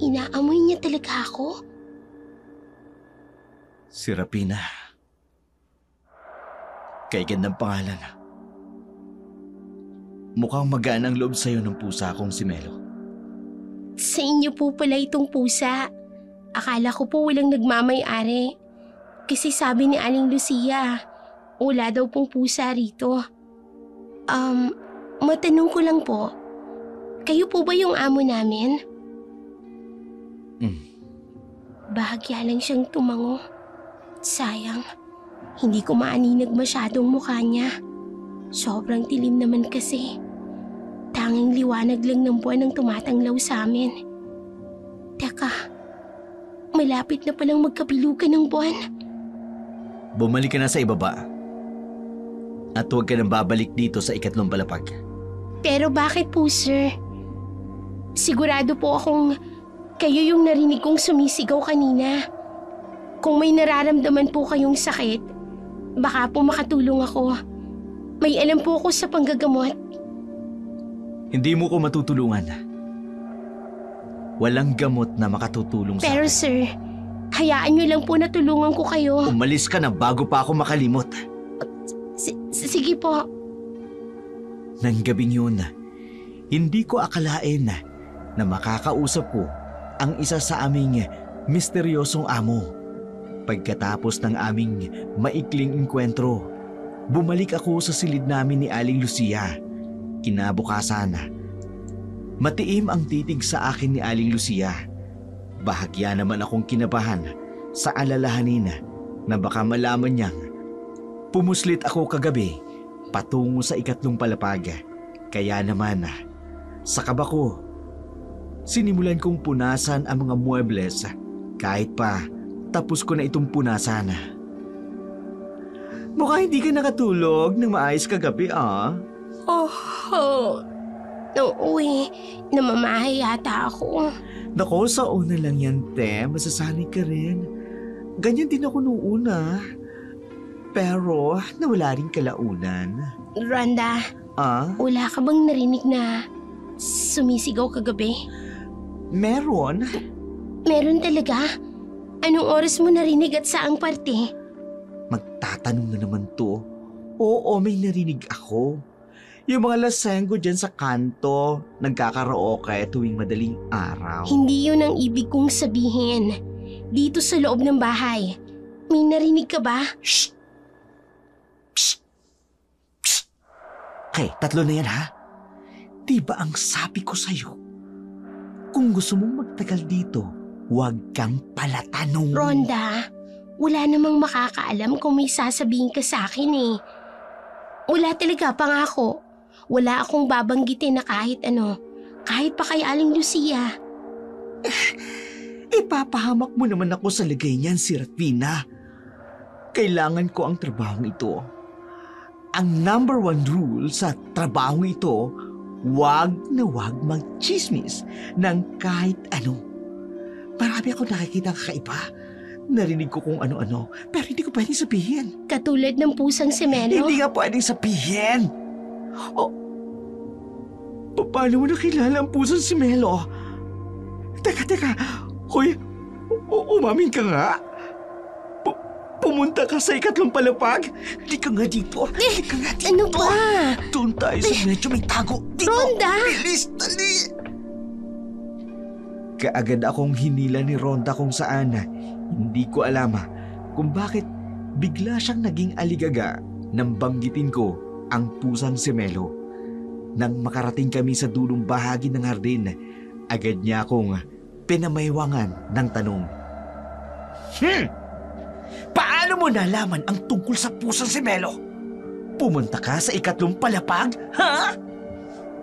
Inaamoy niya talaga ako? Si Rapina. Kay gandang pangalan. Mukhang magaan ang loob sa'yo ng pusa kong si Melo. Sa inyo po pala itong pusa. Akala ko po walang nagmamay-ari. Kasi sabi ni Aling Lucia, wala daw pong pusa rito. Matanong ko lang po, kayo po ba yung amo namin? Bahagya lang siyang tumango. Sayang, hindi ko maaninag masyadong mukha niya. Sobrang dilim naman kasi. Tanging liwanag lang ng buwan ang tumatanglaw sa amin. Teka, malapit na palang magkabilugan ng buwan. Bumalik ka na sa ibaba. At huwag ka nang babalik dito sa ikatlong palapag. Pero bakit po, sir? Sigurado po akong kayo yung narinig kong sumisigaw kanina. Kung may nararamdaman po kayong sakit, baka po makatulong ako. May alam po ako sa panggagamot. Hindi mo ko matutulungan. Walang gamot na makatutulong sa Pero akin. sir, hayaan niyo lang po na tulungan ko kayo. Umalis ka na bago pa ako makalimot. Sige po. Nang gabing yun, hindi ko akalain na makakausap ko ang isa sa aming misteryosong amo. Pagkatapos ng aming maikling engkwentro, bumalik ako sa silid namin ni Aling Lucia. Kinabukasan, matiim ang titig sa akin ni Aling Lucia. Bahagya naman akong kinabahan sa alalahanin na baka malaman niyang pumuslit ako kagabi patungo sa 3 palapag. Kaya naman, sa kaba ko, sinimulan kong punasan ang mga muebles kahit pa tapos ko na itong punasan. Mukha hindi ka nakatulog ng maayos kagabi, ah? Oo namamahay yata ako. Nako, sa una lang yan, te. Masasanay ka rin. Ganyan din ako noong una. Pero nawala rin kalaunan. Rhonda, wala ka bang narinig na sumisigaw kagabi? Meron? Meron talaga? Anong oras mo narinig at saang parte? Magtatanong na naman to. Oo, may narinig ako. Yung mga lasenggo dyan sa kanto, nagkakaraoke tuwing madaling araw. Hindi yun ang ibig kong sabihin. Dito sa loob ng bahay, may narinig ka ba? Shh! Psst! Psst! Okay, 3 na yan, ha? Diba ang sabi ko sa'yo? Kung gusto mong magtagal dito, huwag kang palatanong. Rhonda, wala namang makakaalam kung may sasabihin ka sa akin eh. Wala talaga, pangako. Wala akong babanggitin na kahit ano. Kahit pa kay Aling Lucia. Ipapahamak mo naman ako sa lagay niyan, Serafina. Kailangan ko ang trabahong ito. Ang number 1 rule sa trabahong ito, huwag na huwag magchismis ng kahit ano. Marami ako nakikita kakaiba. Narinig ko kung ano-ano, pero hindi ko pwedeng sabihin. Katulad ng pusang semelo? Hindi nga pwedeng sabihin. Paano mo nakilala ang pusang semelo? Teka. Hoy, umamin ka nga. Pumunta ka sa 3 palapag. Hindi ka nga dito. Ano ba? Doon tayo sa medyo may tago. Dito. Rhonda! Bilis, dali! Kaagad akong hinila ni Rhonda kung saan. Hindi ko alam kung bakit bigla siyang naging aligaga nang banggitin ko ang pusang semelo. Nang makarating kami sa dulong bahagi ng hardin, agad niya akong pinamaywangan ng tanong. Paano mo nalaman ang tungkol sa pusang semelo? Pumunta ka sa 3 palapag, ha?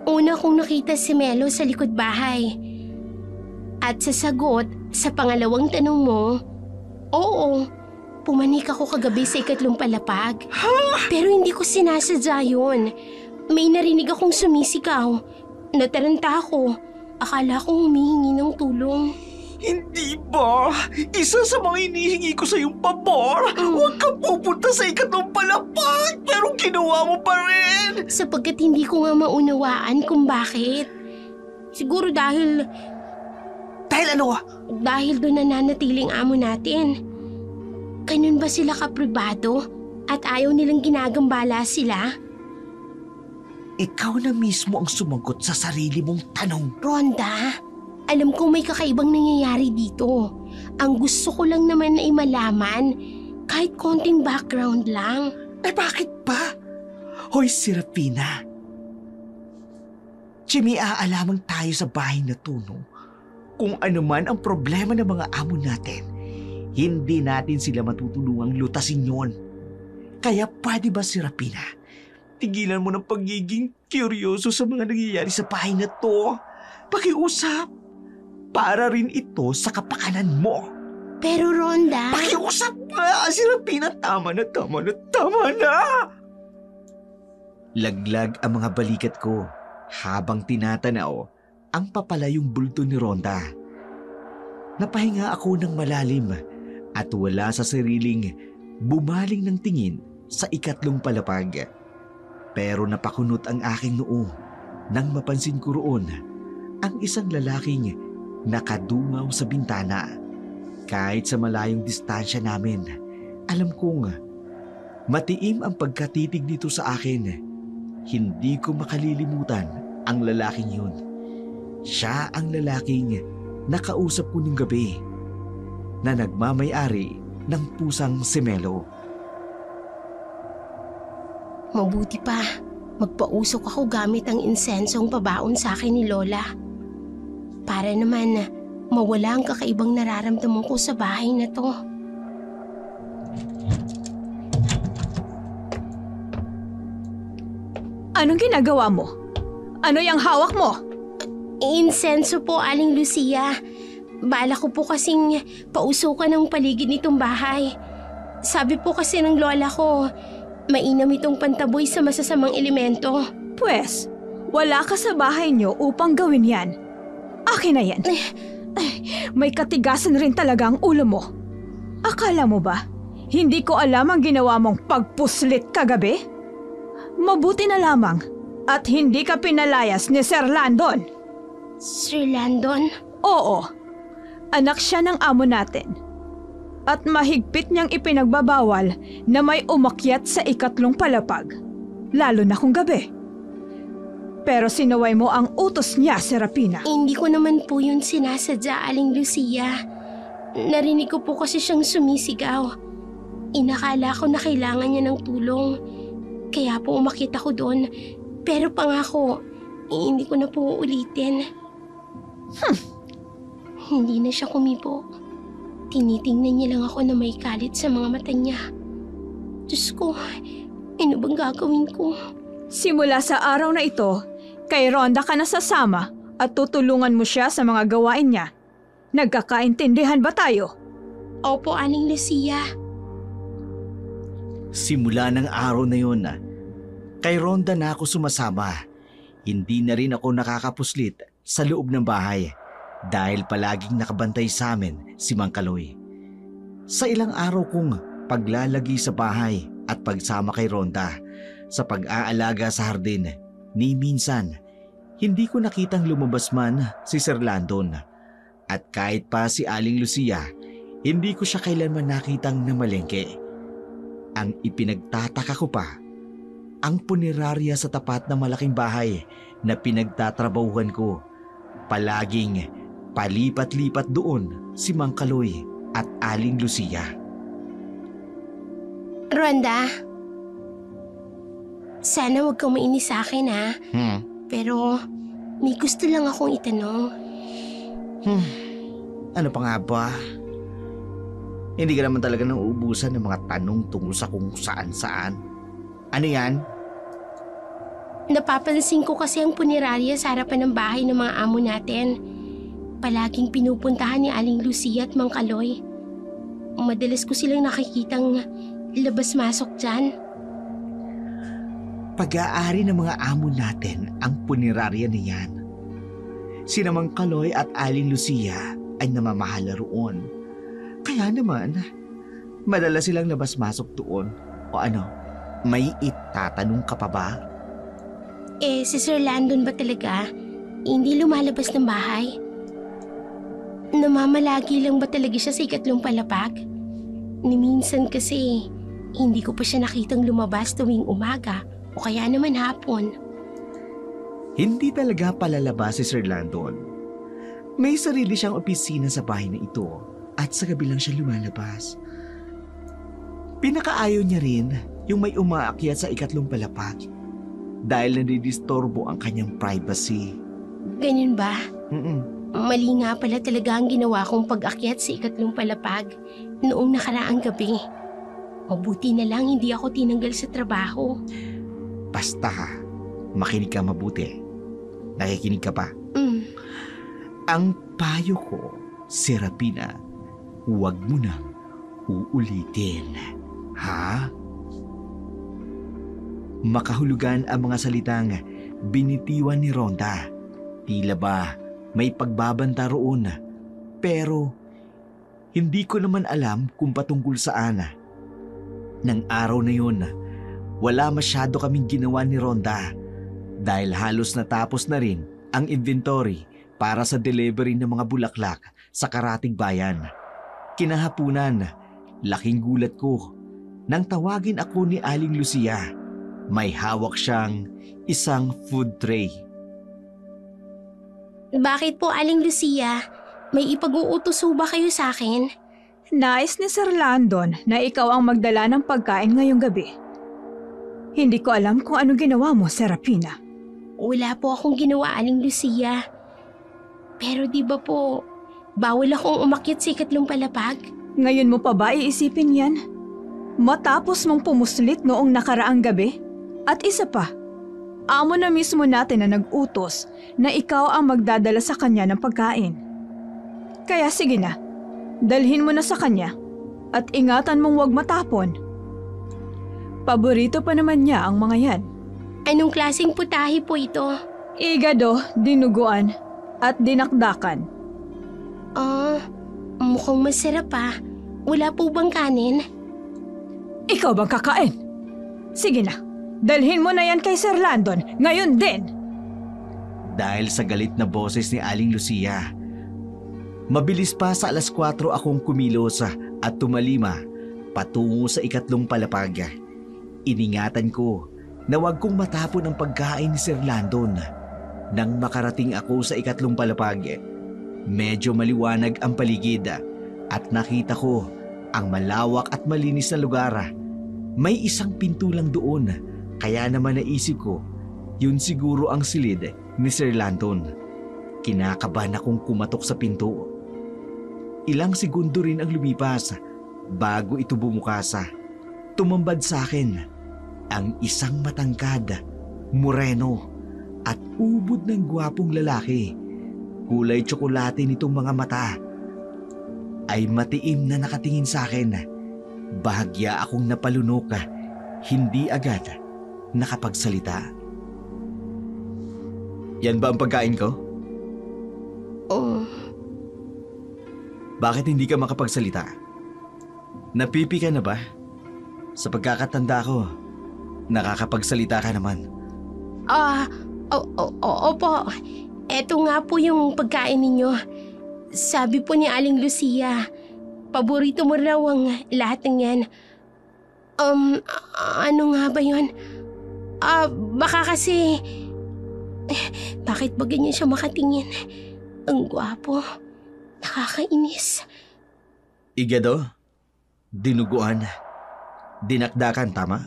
Una kong nakita si Melo sa likod bahay. At sa sagot sa pangalawang tanong mo, oo, pumanik ako kagabi sa 3 palapag. Pero hindi ko sinasadya yun. May narinig akong sumisigaw. Nataranta ako. Akala ko humihingi ng tulong. Hindi ba? Isa sa mga hinihingi ko sa iyong pabor. Huwag kang pupunta sa 3 palapag, pero ginawa mo pa rin. Sapagkat hindi ko nga maunawaan kung bakit. Siguro dahil ano? Dahil doon nananatiling amo natin. Ganun ba sila kapribado at ayaw nilang ginagambala sila? Ikaw na mismo ang sumagot sa sarili mong tanong. Rhonda, alam kong may kakaibang nangyayari dito. Ang gusto ko lang naman na imalaman, kahit konting background lang. Bakit ba? Hoy, Serafina. Jimmy, aalamang tayo sa bahay na to, no? Kung ano man ang problema ng mga amo natin, hindi natin sila matutulungang lutasin yon. Kaya pwede ba, Serafina? Tigilan mo ng pagiging kuryoso sa mga nangyayari sa bahay na to. Pakiusap. Para rin ito sa kapakanan mo. Pero Rhonda... Pakiusap na! Serafina, tama na. Laglag ang mga balikat ko habang tinatanaw ang papalayong bulto ni Rhonda. Napahinga ako ng malalim at wala sa sariling bumaling ng tingin sa 3 palapag. Pero napakunot ang aking noo nang mapansin ko roon ang isang lalaking nakadungaw sa bintana. Kahit sa malayong distansya namin, alam kong matiim ang pagkatitig nito sa akin. Hindi ko makalilimutan ang lalaking yun. Siya ang lalaking nakausap ko nung gabi. na nagmamay-ari ng pusang si Melo. Mabuti pa, magpausok ako gamit ang insensong pabaon sa akin ni Lola. Para naman mawala ang kakaibang nararamdaman ko sa bahay na to. Anong ginagawa mo? Ano yung hawak mo? Insenso po, Aling Lucia. Bala ko po kasing pausukan ng paligid nitong bahay. Sabi po kasi ng lola ko, mainam itong pantaboy sa masasamang elemento. Pwes, wala ka sa bahay niyo upang gawin yan. Akin na yan. May katigasan rin talaga ang ulo mo. Akala mo ba, hindi ko alam ang ginawa mong pagpuslit kagabi? Mabuti na lamang at hindi ka pinalayas ni Sir Landon. Sir Landon? Oo, anak siya ng amo natin. At mahigpit niyang ipinagbabawal na may umakyat sa 2 palapag, lalo na kung gabi. Pero sinaway mo ang utos niya, Serapina. Hindi ko naman po yun sinasadya, Aling Lucia. Narinig ko po kasi siyang sumisigaw. Inakala ko na kailangan niya ng tulong. Kaya po umakyat ako doon. Pero pangako, hindi ko na po ulitin. Hindi na siya kumibo. Tinitingnan niya lang ako na may kalit sa mga mata niya. Diyos ko, ano bang gagawin ko? Simula sa araw na ito, kay Rhonda ka na sasama at tutulungan mo siya sa mga gawain niya. Nagkakaintindihan ba tayo? Opo, Aling Lucia. Simula ng araw na yun, kay Rhonda na ako sumasama. Hindi na rin ako nakakapuslit sa loob ng bahay dahil palaging nakabantay sa amin si Mang Kaloy. Sa ilang araw kong paglalagi sa bahay at pagsama kay Rhonda sa pag-aalaga sa hardin, ni minsan hindi ko nakitang lumabas man si Sir Landon. At kahit pa si Aling Lucia, hindi ko siya kailanman nakitang namalengke. Ang ipinagtataka ko pa, ang punerarya sa tapat ng malaking bahay na pinagtatrabahuhan ko. Palaging palipat-lipat doon si Mang Kaloy at Aling Lucia. Rhonda, sana huwag kang mainis sa akin ha. Pero may gusto lang akong itanong. Ano pa nga ba? Hindi ka naman talaga nauubusan ng mga tanong tungkol sa kung saan-saan. Ano yan? Napapansin ko kasi ang punerarya sa harapan ng bahay ng mga amo natin. Palaging pinupuntahan ni Aling Lucia at Mang Kaloy. Madalas ko silang nakikitang labas-masok dyan. Pag-aari ng mga amo natin ang punerarya niyan. Sina Mang Kaloy at Aling Lucia ay namamahala roon. Kaya naman, madalas silang labas-masok doon. O ano, may itatanong ka pa ba? Si Sir Landon ba talaga hindi lumalabas ng bahay? Namamalagi lang ba talaga siya sa 2 palapag? Ni minsan kasi, hindi ko pa siya nakitang lumabas tuwing umaga o kaya naman hapon. Hindi talaga palalabas si Sir Landon. May sarili siyang opisina sa bahay na ito at sa gabi lang siya lumalabas. Pinakaayaw niya rin yung may umaakyat sa 2 palapag dahil nadidistorbo ang kanyang privacy. Ganun ba? Mm-mm. Mali nga pala talaga ang ginawa kong pag-akyat sa 2 palapag noong nakaraang gabi. Mabuti na lang hindi ako tinanggal sa trabaho. Basta makinig ka mabuti. Nakikinig ka pa? Ang payo ko, Serapina, huwag mo nang uulitin. Ha? Makahulugan ang mga salitang binitiwan ni Rhonda. Tila ba may pagbabanta roon, pero hindi ko naman alam kung patungkol saan. Nang araw na yun, wala masyado kaming ginawa ni Rhonda dahil halos natapos na rin ang inventory para sa delivery ng mga bulaklak sa Karatig Bayan. Kinahapunan, laking gulat ko nang tawagin ako ni Aling Lucia. May hawak siyang isang food tray. Bakit po, Aling Lucia? May ipag-uutos ba kayo sa akin? Nais ni Sir Landon na ikaw ang magdala ng pagkain ngayong gabi. Hindi ko alam kung anong ginawa mo, Serafina. Wala po akong ginawa, Aling Lucia. Pero di ba po, bawal akong umakyat sa ikatlong palapag? Ngayon mo pa ba iisipin yan? Matapos mong pumuslit noong nakaraang gabi? At isa pa, amo na mismo natin na nag-utos na ikaw ang magdadala sa kanya ng pagkain. Kaya sige na, dalhin mo na sa kanya at ingatan mong huwag matapon. Paborito pa naman niya ang mga yan. Anong klaseng putahe po ito? Igado, dinuguan at dinakdakan. Mukhang masarap ah. Wala po bang kanin? Ikaw bang kakain? Sige na, dalhin mo na yan kay Sir Landon, ngayon din! Dahil sa galit na boses ni Aling Lucia, mabilis pa sa 4:00 akong kumilos at tumalima patungo sa ikatlong palapag. Iningatan ko na wag kong matapon ang pagkain ni Sir Landon. Nang makarating ako sa ikatlong palapag, medyo maliwanag ang paligid at nakita ko ang malawak at malinis na lugar. May isang pinto lang doon, kaya naman naisip ko, yun siguro ang silid ni Sir Landon. Kinakabahan akong kumatok sa pinto. Ilang segundo rin ang lumipas bago ito bumukas. Tumambad sa akin ang isang matangkad, moreno at ubod ng gwapong lalaki. Kulay tsokolate nitong mga mata ay matiim na nakatingin sa akin. Bahagya akong napalunok, hindi agad nakapagsalita. Yan ba ang pagkain ko? Oo. Bakit hindi ka makapagsalita? Napipi ka na ba? Sa pagkakatanda ko, nakakapagsalita ka naman. Opo. Eto nga po yung pagkain ninyo. Sabi po ni Aling Lucia, paborito mo raw ang lahat ng yan. Ano nga ba yun? Baka kasi... bakit ba ganyan siya makatingin? Ang gwapo. Nakakainis. Igado? Dinuguan? Dinakdakan, tama?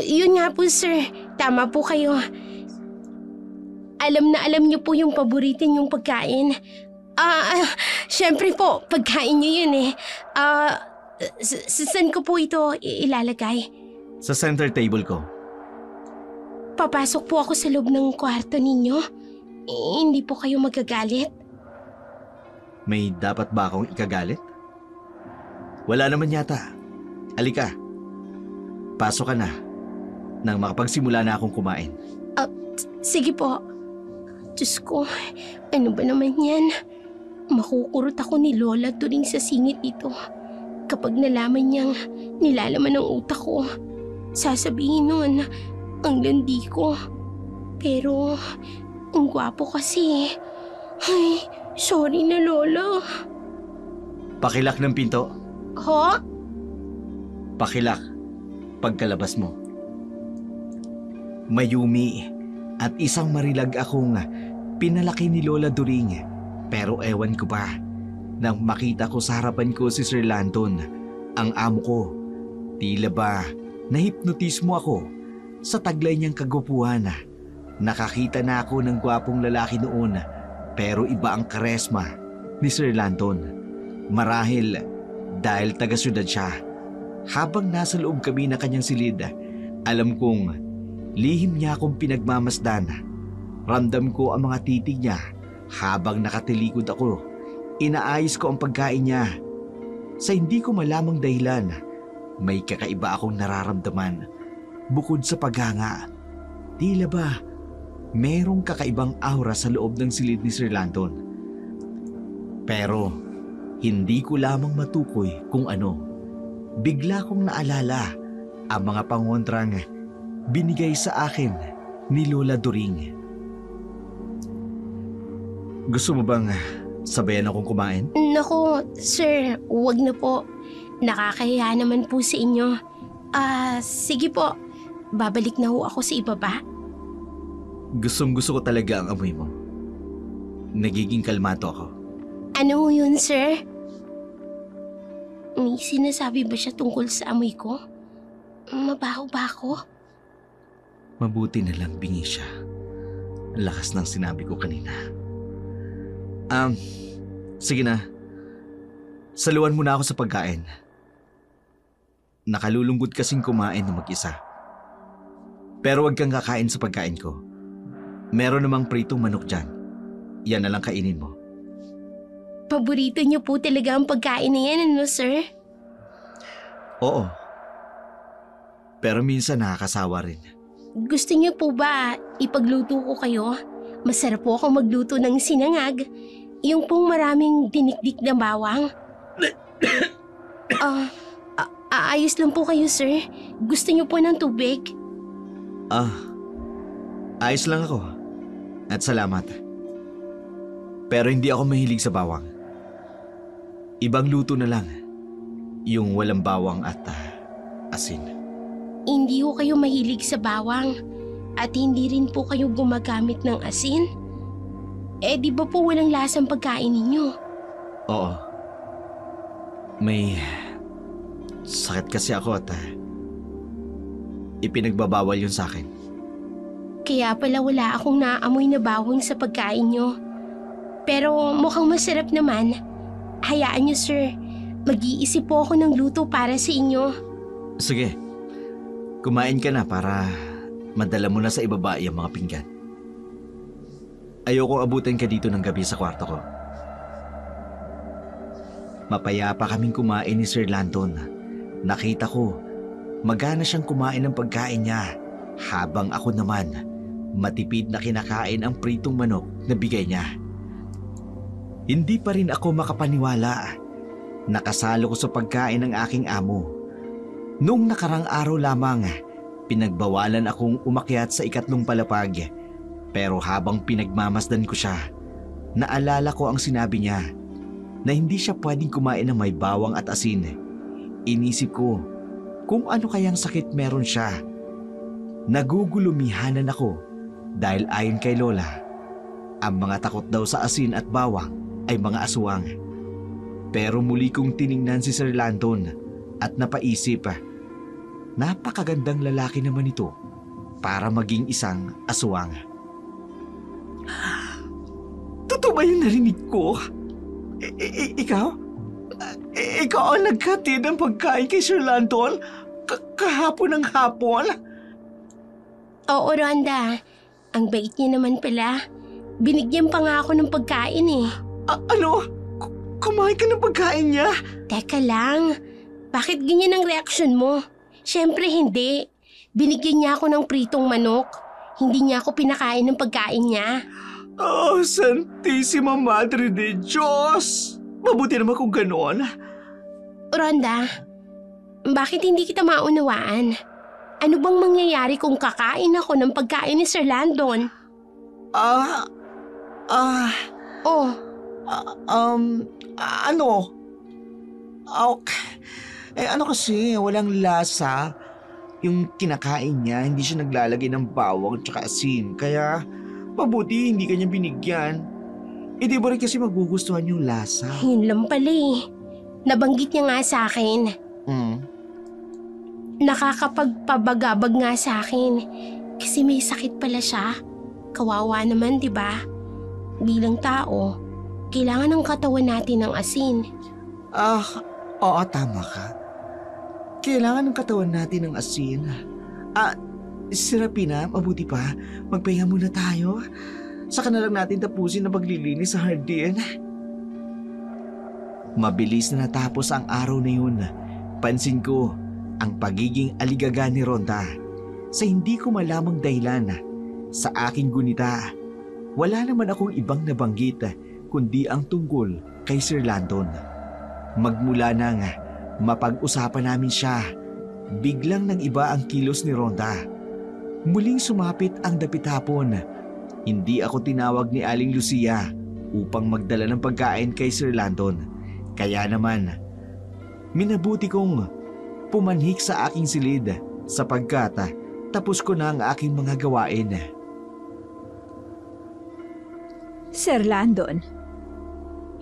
Yun nga po sir. Tama po kayo. Alam na alam niyo po yung paboritin yung pagkain. Syempre po, pagkain niyo yun eh. Saan ko po ito ilalagay? Sa center table ko. Papasok po ako sa loob ng kwarto ninyo. Hindi po kayo magagalit? May dapat ba akong ikagalit? Wala naman yata. Halika. Pasok ka na nang makapagsimula na akong kumain. Sige po. Diyos ko, ano ba naman yan? Makukurot ako ni Lola turing sa singit ito. Kapag nalaman niyang nilalaman ng utak ko, sasabihin nun, ang landi ko. Pero, ang gwapo kasi. Ay, sorry na Lola. Pakilak ng pinto. Ho? Pakilak pagkalabas mo. Mayumi at isang marilag akong pinalaki ni Lola During. Pero ewan ko ba, nang makita ko sa harapan ko si Sir Landon, ang amo ko, tila ba nahipnotismo ako sa taglay niyang kagupuhan. Nakakita na ako ng gwapong lalaki noon, pero iba ang karesma ni Sir Landon. Marahil dahil taga-syudad siya. Habang nasa loob kami na kanyang silid, alam kong lihim niya akong pinagmamasdan. Ramdam ko ang mga titig niya habang nakatilikod ako. Inaayos ko ang pagkain niya. Sa hindi ko malamang dahilan, may kakaiba akong nararamdaman. Bukod sa paghanga, tila ba merong kakaibang aura sa loob ng silid ni Sir Landon. Pero hindi ko lamang matukoy kung ano. Bigla kong naalala ang mga pangontrang binigay sa akin ni Lola During. Gusto mo bang sabayan akong kumain? Naku, sir, huwag na po. Nakakahiya naman po sa inyo. Sige po. Babalik na ho ako sa ibaba. Gustong-gusto ko talaga ang amoy mo. Nagiging kalmado ako. Ano yun, sir? May sinasabi ba siya tungkol sa amoy ko? Mabaho ba ako? Mabuti na lang bingi siya. Ang lakas ng sinabi ko kanina. Sige na. Saluhan mo na ako sa pagkain. Nakalulungkot kasing kumain na mag-isa. Pero wag kang kakain sa pagkain ko. Meron namang pritong manok dyan. Yan na lang kainin mo. Paborito niyo po talaga ang pagkain na yan, ano sir? Oo. Pero minsan nakakasawa rin. Gusto niyo po ba ipagluto ko kayo? Masarap po ako magluto ng sinangag. Yung pong maraming dinikdik na bawang. Ayos lang po kayo, sir. Gusto niyo po ng tubig? Ayos lang ako. At salamat. Pero hindi ako mahilig sa bawang. Ibang luto na lang. Yung walang bawang at asin. Hindi ko kayo mahilig sa bawang. At hindi rin po kayo gumagamit ng asin. Eh di ba po walang lasang pagkain ninyo? Oo. May sakit kasi ako at ipinagbabawal yun sa akin. Kaya pala wala akong naamoy na bawang sa pagkain nyo. Pero mukhang masarap naman. Hayaan nyo, sir. Mag-iisip po ako ng luto para sa inyo. Sige. Kumain ka na para madala mo na sa ibaba yung mga pinggan. Ayokong abutin ka dito ng gabi sa kwarto ko. Mapayapa kaming kumain ni Sir Landon. Nakita ko, magana siyang kumain ng pagkain niya. Habang ako naman, matipid na kinakain ang pritong manok na bigay niya. Hindi pa rin ako makapaniwala. Nakasalo ko sa pagkain ng aking amo. Noong nakarang araw lamang, pinagbawalan akong umakyat sa 3 palapag. Pero habang pinagmamasdan ko siya, naalala ko ang sinabi niya na hindi siya pwedeng kumain ng may bawang at asin. Inisip ko kung ano kayang sakit meron siya. Nagugulumihanan ako dahil ayon kay Lola, ang mga takot daw sa asin at bawang ay mga aswang. Pero muli kong tiningnan si Sir Landon at napaisip, napakagandang lalaki naman ito para maging isang aswang. Totoo ba yung narinig ko? Ikaw? Ikaw ang naghatid ng pagkain kay Sir Landon kahapon ng hapon? Oo, Rhonda. Ang bait niya naman pala. Binigyan pa nga ako ng pagkain eh. Ano? Kumain ka ng pagkain niya? Teka lang. Bakit ganyan ang reaksyon mo? Siyempre hindi. Binigyan niya ako ng pritong manok. Hindi niya ako pinakain ng pagkain niya. Oh, Santissima Madre de Diyos! Mabuti naman kung ganoon. Rhonda, bakit hindi kita maunawaan? Ano bang mangyayari kung kakain ako ng pagkain ni Sir Landon? Ano? Ano kasi, walang lasa. Yung kinakain niya, hindi siya naglalagay ng bawang at saka asin. Kaya, mabuti hindi kanya binigyan. Di ba rin kasi magugustuhan yung lasa? Yun lang pala eh. Nabanggit niya nga sa akin. Nakakapagpabagabag nga sa akin. Kasi may sakit pala siya. Kawawa naman, di ba? Bilang tao, kailangan ng katawan natin ng asin. Oo, tama ka. Kailangan ng katawan natin ng asin. Serapina, mabuti pa. Magpahinga muna tayo. Saka na lang natin tapusin ang paglilinis sa hardin. Mabilis na natapos ang araw na yun. Pansin ko ang pagiging aligaga ni Rhonda sa hindi ko malamang dahilan. Sa aking gunita, wala naman akong ibang nabanggit kundi ang tungkol kay Sir Landon. Magmula nang mapag-usapan namin siya, biglang nang iba ang kilos ni Rhonda. Muling sumapit ang dapit hapon. Hindi ako tinawag ni Aling Lucia upang magdala ng pagkain kay Sir Landon. Kaya naman, minabuti kong pumanhik sa aking silid sapagkat tapos ko na ang aking mga gawain. Sir Landon,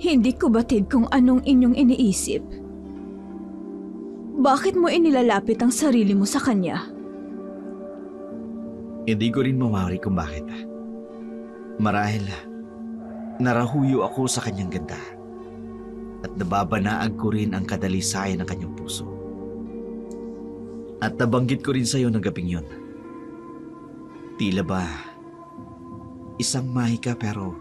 hindi ko batid kung anong inyong iniisip. Bakit mo inilalapit ang sarili mo sa kanya? Hindi ko rin mawari kung bakit. Marahil, narahuyo ako sa kanyang ganda. At nababanaag ko rin ang kadalisayan ng kanyang puso. At nabanggit ko rin sa'yo ng gabing yun. Tila ba, isang mahika pero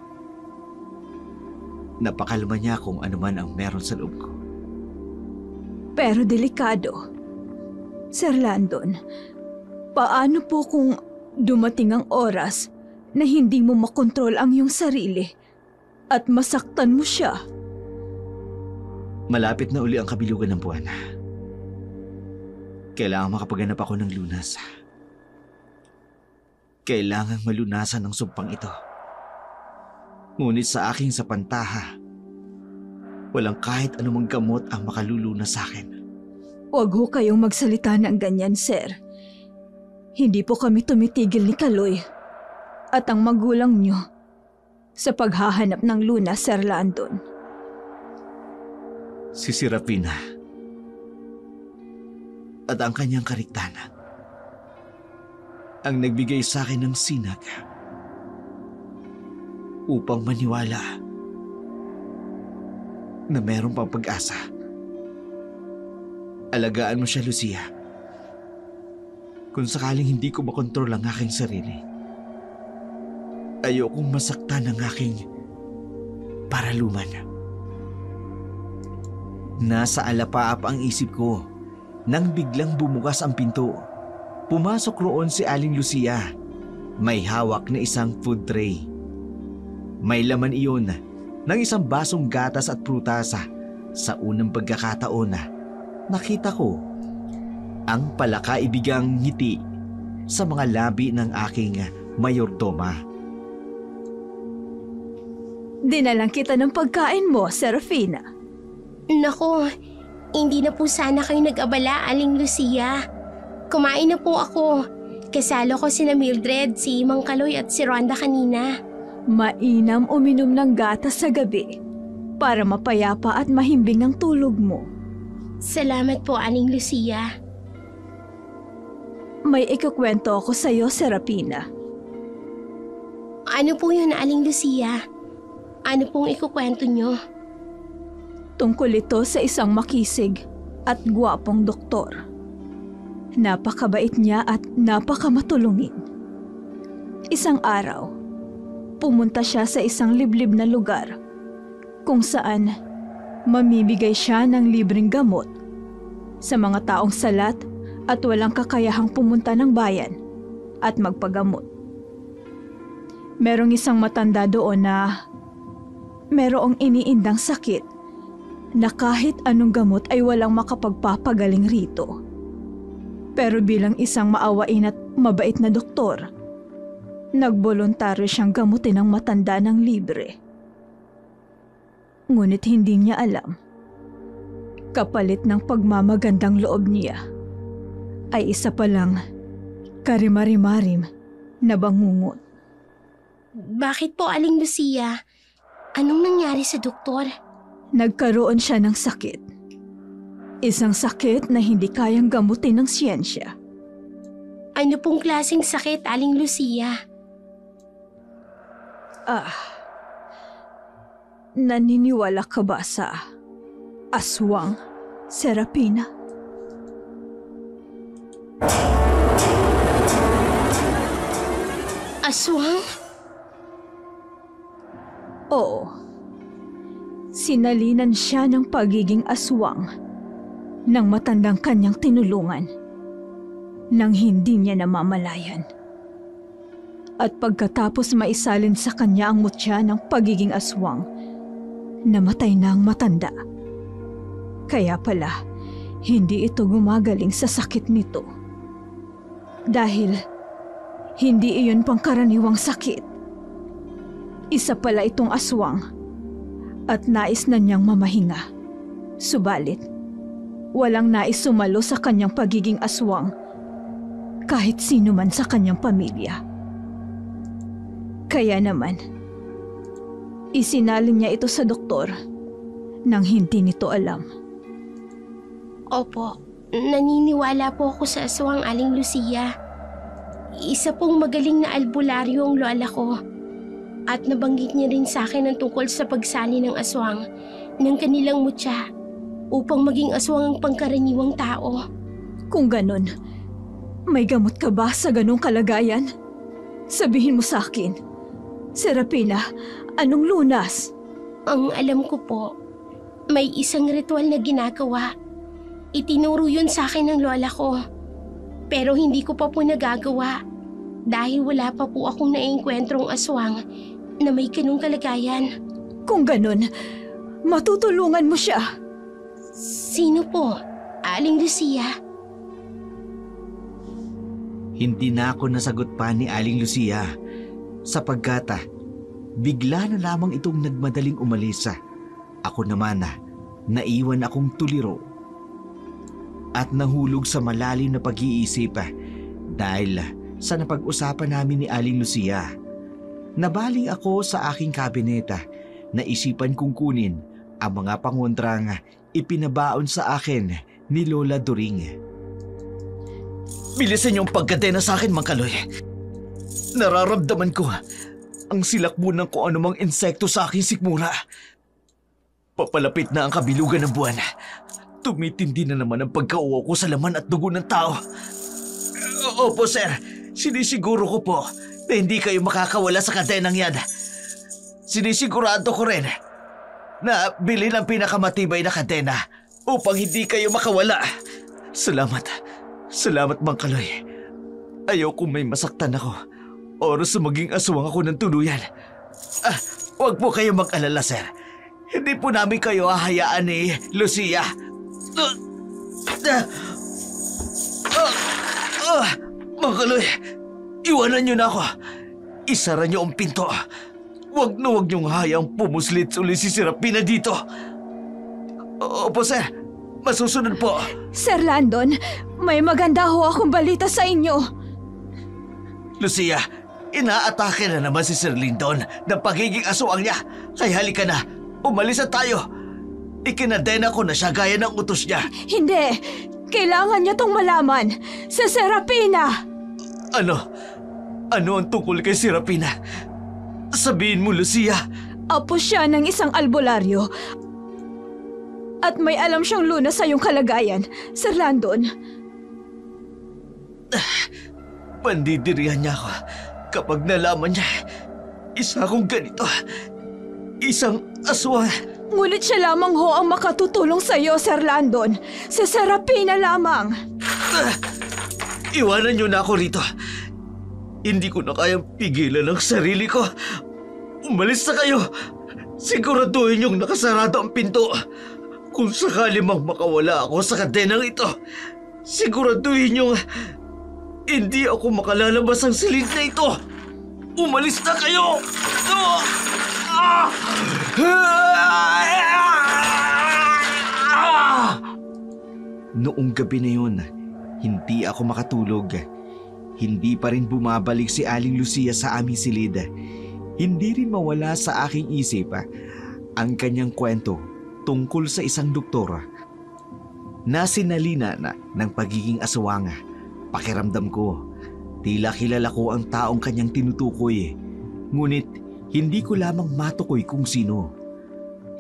napakalma niya kung ano man ang meron sa loob ko. Pero delikado. Sir Landon, paano po kung dumating ang oras na hindi mo makontrol ang iyong sarili at masaktan mo siya? Malapit na uli ang kabilugan ng buwan. Kailangan makapaganap ako ng lunas. Kailangang malunasan ang sumpang ito. Ngunit sa aking sapantaha, walang kahit anumang gamot ang makalulunas sa akin. Huwag ho kayong magsalita ng ganyan, sir. Hindi po kami tumitigil ni Kaloy at ang magulang niyo sa paghahanap ng lunas, Sir Landon. Si Serafina at ang kanyang kariktanan ang nagbigay sa akin ng sinag upang maniwala na meron pang pag-asa. Alagaan mo siya, Lucia. Kung sakaling hindi ko makontrol ang aking sarili, ayokong masaktan ang aking paraluman. Nasa alapaap ang isip ko nang biglang bumukas ang pinto. Pumasok roon si Aling Lucia. May hawak na isang food tray. May laman iyon ng isang basong gatas at prutasa. Sa unang pagkakataon nakita ko ang palakaibigang ngiti sa mga labi ng aking mayordoma. Dinalang kita ng pagkain mo, Serafina. Nako, hindi na po sana kayo nag-abala, Aling Lucia. Kumain na po ako. Kasalo ko sina Mildred, si Mang Kaloy at si Rhonda kanina. Mainam uminom ng gatas sa gabi para mapayapa at mahimbing ang tulog mo. Salamat po, Aling Lucia. May ikukwento ako sa iyo, Serafina. Ano po yun, Aling Lucia? Ano pong ikukwento nyo? Tungkol ito sa isang makisig at gwapong doktor. Napakabait niya at napakamatulungin. Isang araw, pumunta siya sa isang liblib na lugar kung saan mamimigay siya ng libreng gamot sa mga taong salat at walang kakayahang pumunta ng bayan at magpagamot. Merong isang matanda doon na merong iniindang sakit na kahit anong gamot ay walang makapagpapagaling rito. Pero bilang isang maawain at mabait na doktor, nagboluntaryo siyang gamutin ang matanda ng libre. Ngunit hindi niya alam, kapalit ng pagmamagandang loob niya, ay isa palang karimari-marim na bangungot. Bakit po, Aling Lucia? Anong nangyari sa doktor? Nagkaroon siya ng sakit. Isang sakit na hindi kayang gamutin ng siyensya. Ano pong klaseng sakit, Aling Lucia? Naniniwala ka ba sa aswang, Serafina? Aswang? Oo. Sinalinan siya ng pagiging aswang ng matandang kanyang tinulungan nang hindi niya namamalayan. At pagkatapos maisalin sa kanya ang mutya ng pagiging aswang, namatay na ang matanda. Kaya pala, hindi ito gumagaling sa sakit nito. Dahil hindi iyon pangkaraniwang sakit. Isa pala itong aswang at nais na niyang mamahinga. Subalit, walang nais sumalo sa kanyang pagiging aswang kahit sino man sa kanyang pamilya. Kaya naman, isinalin niya ito sa doktor nang hindi nito alam. Opo, Naniniwala po ako sa aswang, Aling Lucia. Isa pong magaling na albularyo ang lola ko. At nabanggit niya rin sa akin ang tungkol sa pagsali ng aswang ng kanilang mutya upang maging aswang ang pangkaraniwang tao. Kung ganun, may gamot ka ba sa ganung kalagayan? Sabihin mo sa akin. Serapina, anong lunas? Ang alam ko po, may isang ritual na ginagawa. Itinuro yun sa akin ng lola ko. Pero hindi ko pa po nagagawa dahil wala pa po akong naiengkwentrong aswang na may ganung kalagayan. Kung ganun, matutulungan mo siya. Sino po, Aling Lucia? Hindi na ako nasagot pa ni Aling Lucia sapagkat bigla na lamang itong nagmadaling umalis. Ako naman naiwan akong tuliro at nahulog sa malalim na pag-iisip dahil sa napag-usapan namin ni Aling Lucia. Nabaling ako sa aking kabineta na isipan kong kunin ang mga pangontrang ipinabaon sa akin ni Lola Doring. Bilisan yung pagkadena sa akin, Mang Kaloy. Nararamdaman ko ang silakbo ng kung anumang insekto sa aking sikmura. Papalapit na ang kabilugan ng buwan. Tumitindi na naman ang pagkauwa ko sa laman at dugo ng tao. Opo, sir. Sinisiguro ko po na hindi kayo makakawala sa kadenang yan. Sinisigurado ko rin na bilhin ang pinakamatibay na kadena upang hindi kayo makawala. Salamat. Salamat, Mang Kaloy. Ayaw kung may masaktan ako. Oras na maging aswang ako ng tuluyan. Huwag po kayo mag-alala, sir. Hindi po namin kayo hahayaan ni Lucia. Mang Kaloy, iwanan niyo na ako. Isara niyo ang pinto. Huwag na huwag niyong hayang pumuslit ulit si Serapina dito. Opo, sir. Masusunod po. Sir Landon, may maganda ho akong balita sa inyo. Lucia, inaatake na naman si Sir Lyndon ng pagiging aswang niya. Kaya halika na, umalis na tayo. Ikinadena ko na siya gaya ng utos niya. Hindi, kailangan niya tong malaman. Sa Serapina! Ano? Ano ang tungkol kay Serapina? Sabihin mo, Lucia. Apo siya ng isang albularyo. At may alam siyang lunas sa iyong kalagayan, Sir Landon. Pandidirihan niya ako kapag nalaman niya isa akong ganito. Isang aswang. Ngunit siya lamang ho ang makatutulong sa iyo, Sir Landon. Si Serapina lamang. Iwanan niyo na ako rito. Hindi ko na kayang pigilan ang sarili ko. Umalis na kayo. Siguraduhin niyong nakasarado ang pinto. Kung sakali mang makawala ako sa kadenang ito, siguraduhin niyong hindi ako makalalabas ang silid na ito. Umalis na kayo! Noong gabi na yun, hindi ako makatulog. Hindi pa rin bumabalik si Aling Lucia sa aming silid. Hindi rin mawala sa aking isip ang kanyang kwento tungkol sa isang doktor na sinalina na ng pagiging aswang. Pakiramdam ko, tila kilala ko ang taong kanyang tinutukoy. Ngunit hindi ko lamang matukoy kung sino.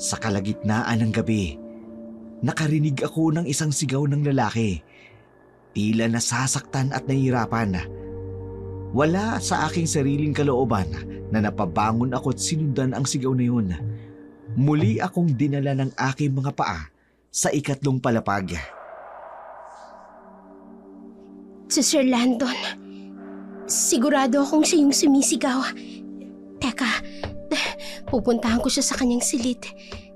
Sa kalagitnaan ng gabi, nakarinig ako ng isang sigaw ng lalaki. Tila nasasaktan at nahihirapan. Wala sa aking sariling kalooban na napabangon ako at sinundan ang sigaw na yun. Muli akong dinala ng aking mga paa sa ikatlong palapag. Sir Landon, sigurado akong siya yung sumisigaw. Teka, pupuntahan ko siya sa kanyang silid.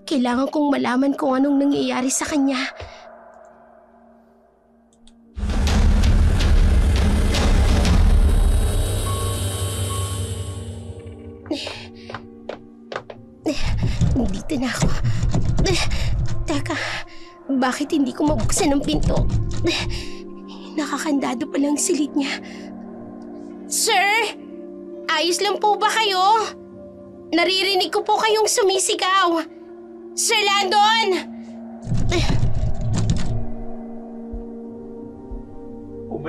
Kailangan kong malaman kung anong nangyayari sa kanya. Dito na ako. Teka, bakit hindi ko mabuksan ang pinto? Nakakandado pa lang silid niya. Sir! Ayos lang po ba kayo? Naririnig ko po kayong sumisigaw. Sir Landon!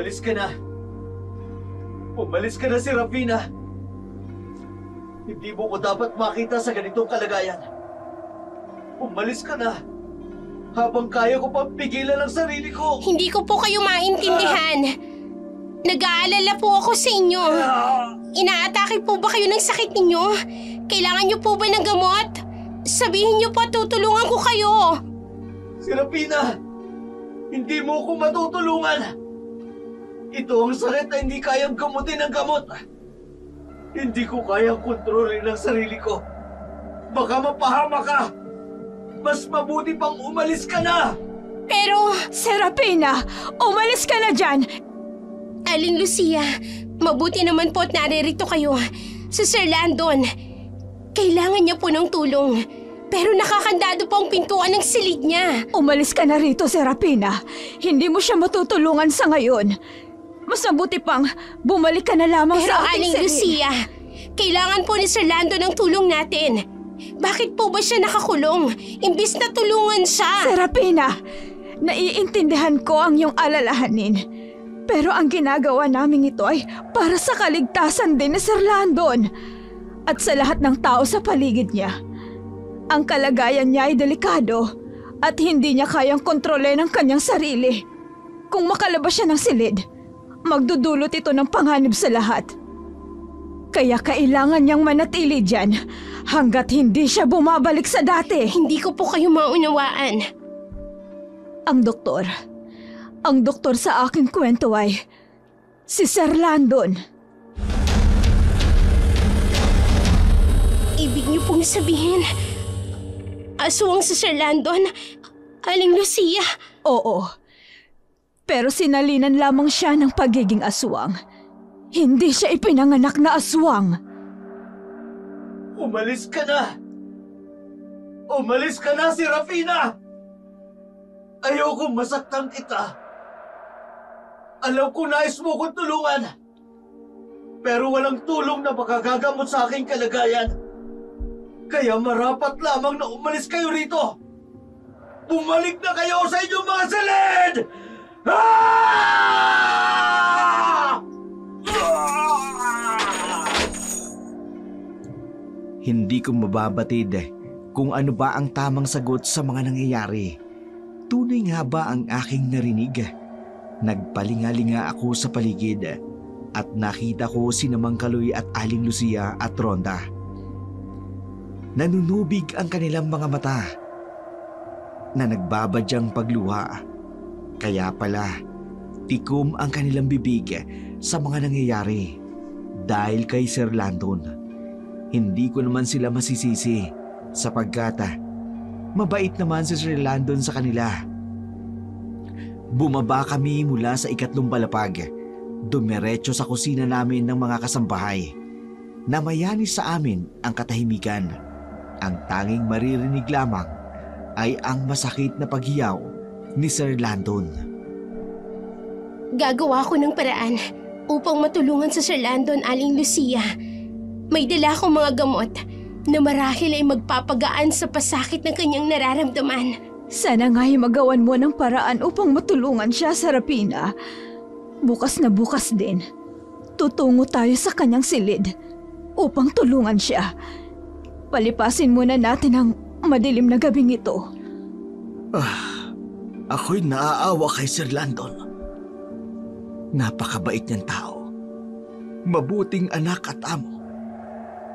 Umalis ka na. Umalis ka na, Serafina. Hindi mo ko dapat makita sa ganitong kalagayan. Umalis ka na. Habang kaya ko pang pigilan ang sarili ko. Hindi ko po kayo maintindihan. Nag-aalala po ako sa inyo. Inaatake po ba kayo ng sakit ninyo? Kailangan niyo po ba ng gamot? Sabihin niyo po, tutulungan ko kayo. Serafina, hindi mo ko matutulungan. Ito ang sakit na hindi kayang gamutin ng gamot. Hindi ko kayang kontrolin ang sarili ko. Baka mapahama ka. Mas mabuti pang umalis ka na. Pero, Serafina, umalis ka na dyan! Aling Lucia, mabuti naman po at naririto kayo. Si Sir Landon, kailangan niya po ng tulong. Pero nakakandado po ang pintuan ng silid niya. Umalis ka na rito, Serafina. Hindi mo siya matutulungan sa ngayon. Mas mabuti pang bumalik ka na lamang Pero sa ating Aling silid. Lucia, kailangan po ni Sir Landon ng tulong natin. Bakit po ba siya nakakulong? Imbis na tulungan siya. Serafina, naiintindihan ko ang iyong alalahanin. Pero ang ginagawa namin ito ay para sa kaligtasan din ni Sir Landon at sa lahat ng tao sa paligid niya. Ang kalagayan niya ay delikado at hindi niya kayang kontrolin ang kanyang sarili. Kung makalabas siya ng silid, magdudulot ito ng panganib sa lahat. Kaya kailangan niyang manatili dyan hanggat hindi siya bumabalik sa dati. Hindi ko po kayo maunawaan. Ang doktor sa aking kwento ay si Sir Landon. Ibig niyo pong sabihin, aswang si Sir Landon, Aling Lucia. Oo, pero sinalinan lamang siya ng pagiging aswang. Hindi siya ipinanganak na aswang. Umalis ka na. Umalis ka na, Serafina. Ayokong masaktan kita. Alam ko nais mo kong tulungan. Pero walang tulong na makagagamot sa aking kalagayan. Kaya marapat lamang na umalis kayo rito. Bumalik na kayo sa inyong mga silid! Hindi ko mababatid kung ano ba ang tamang sagot sa mga nangyayari. Tunay nga ba ang aking narinig? Nagpalingalinga ako sa paligid at nakita ko sina Mang Kaloy at Aling Lucia at Rhonda. Nanunubig ang kanilang mga mata na nagbabadyang pagluha. Kaya pala, tikom ang kanilang bibig sa mga nangyayari dahil kay Sir Landon. Hindi ko naman sila masisisi sapagkat mabait naman si Sir Landon sa kanila. Bumaba kami mula sa 3 palapag. Dumiretso sa kusina namin ng mga kasambahay. Namayani sa amin ang katahimikan. Ang tanging maririnig lamang ay ang masakit na paghiyaw ni Sir Landon. Gagawa ko ng paraan upang matulungan sa Sir Landon, Aling Lucia. May dala akong mga gamot na marahil ay magpapagaan sa pasakit ng kanyang nararamdaman. Sana nga'y magawan mo ng paraan upang matulungan siya, Serafina. Bukas na bukas din, tutungo tayo sa kanyang silid upang tulungan siya. Palipasin muna natin ang madilim na gabing ito. Ako'y naaawa kay Sir Landon. Napakabait niyang tao. Mabuting anak at amo.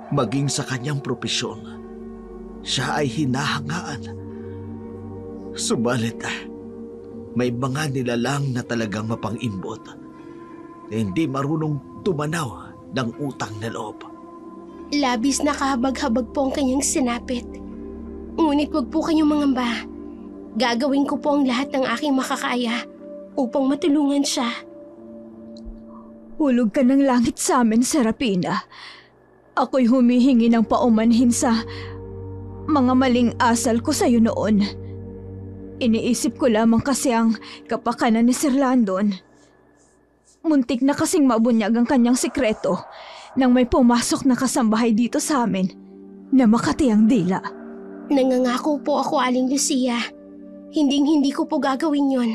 Maging sa kanyang propesyon, siya ay hinahangaan. Subalit, may mga nilalang na talagang mapang-imbot na hindi marunong tumanaw ng utang na loob. Labis na kahabag-habag po ang kanyang sinapit. Ngunit wag po kayong mangamba. Gagawin ko po ang lahat ng aking makakaya upang matulungan siya. Hulog ka ng langit sa amin, Serafina. Ako'y humihingi ng paumanhin sa mga maling asal ko sa'yo noon. Iniisip ko lamang kasi ang kapakanan ni Sir Landon. Muntik na kasing mabunyag ang kanyang sikreto nang may pumasok na kasambahay dito sa amin na makati ang dila. Nangangako po ako, Aling Lucia. Hindi ko po gagawin yon.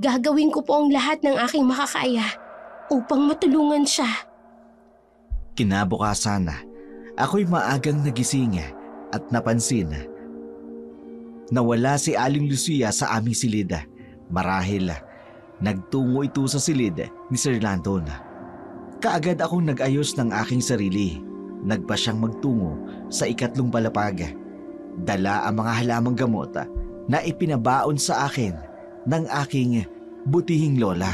Gagawin ko po ang lahat ng aking makakaya upang matulungan siya. Kinabukasan, ako'y maagang nagising at napansin na wala si Aling Lucia sa aming silid. Marahil nagtungo ito sa silid ni Sir Landon. Kaagad akong nag-ayos ng aking sarili. Nagpa siyang magtungo sa ikatlong palapag. Dala ang mga halamang gamot na ipinabaon sa akin ng aking butihing lola.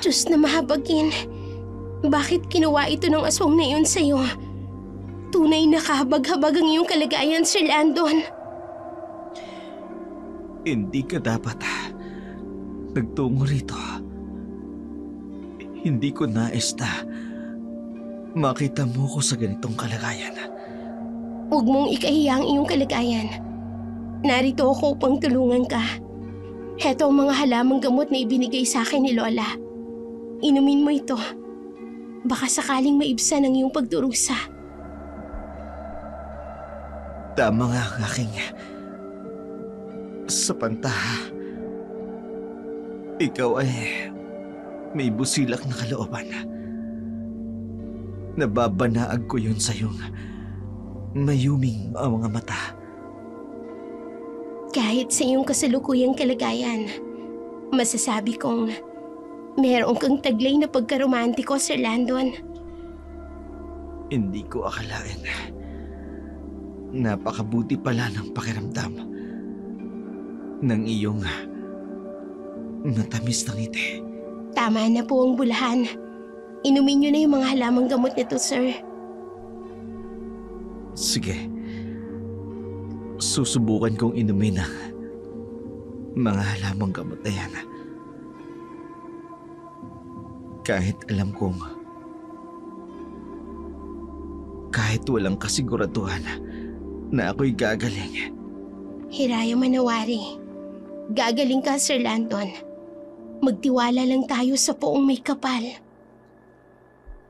Diyos na mahabagin, bakit kinuha ito ng aswang na iyon sa'yo? Tunay na kahabag-habag ang iyong kalagayan, Sir Landon. Hindi ka dapat nagtungo rito. Hindi ko nais na makita mo ko sa ganitong kalagayan. Huwag mong ikahiya ang iyong kalagayan. Narito ako upang tulungan ka. Heto ang mga halamang gamot na ibinigay sa akin ni Lola. Inumin mo ito. Baka sakaling maibsan ang iyong pagdurusa. Tama nga ang aking sapantaha. Ikaw ay may busilak na kalooban. Nababanaag ko yun sa iyong mayuming mga mata. Kahit sa iyong kasalukuyang kalagayan, masasabi kong meron kang taglay na pagkaromantiko, Sir Landon. Hindi ko akalain. Napakabuti pala ng pakiramdam ng iyong matamis na ngiti. Tama na po ang bulahan. Inumin niyo na yung mga halamang gamot nito, sir. Sige. Susubukan kong inumin ang mga halamang gamot na yan. Kahit alam kong kahit walang kasiguraduhan na ako'y gagaling. Hiraya manawari. Gagaling ka, Sir Landon. Magtiwala lang tayo sa poong may kapal.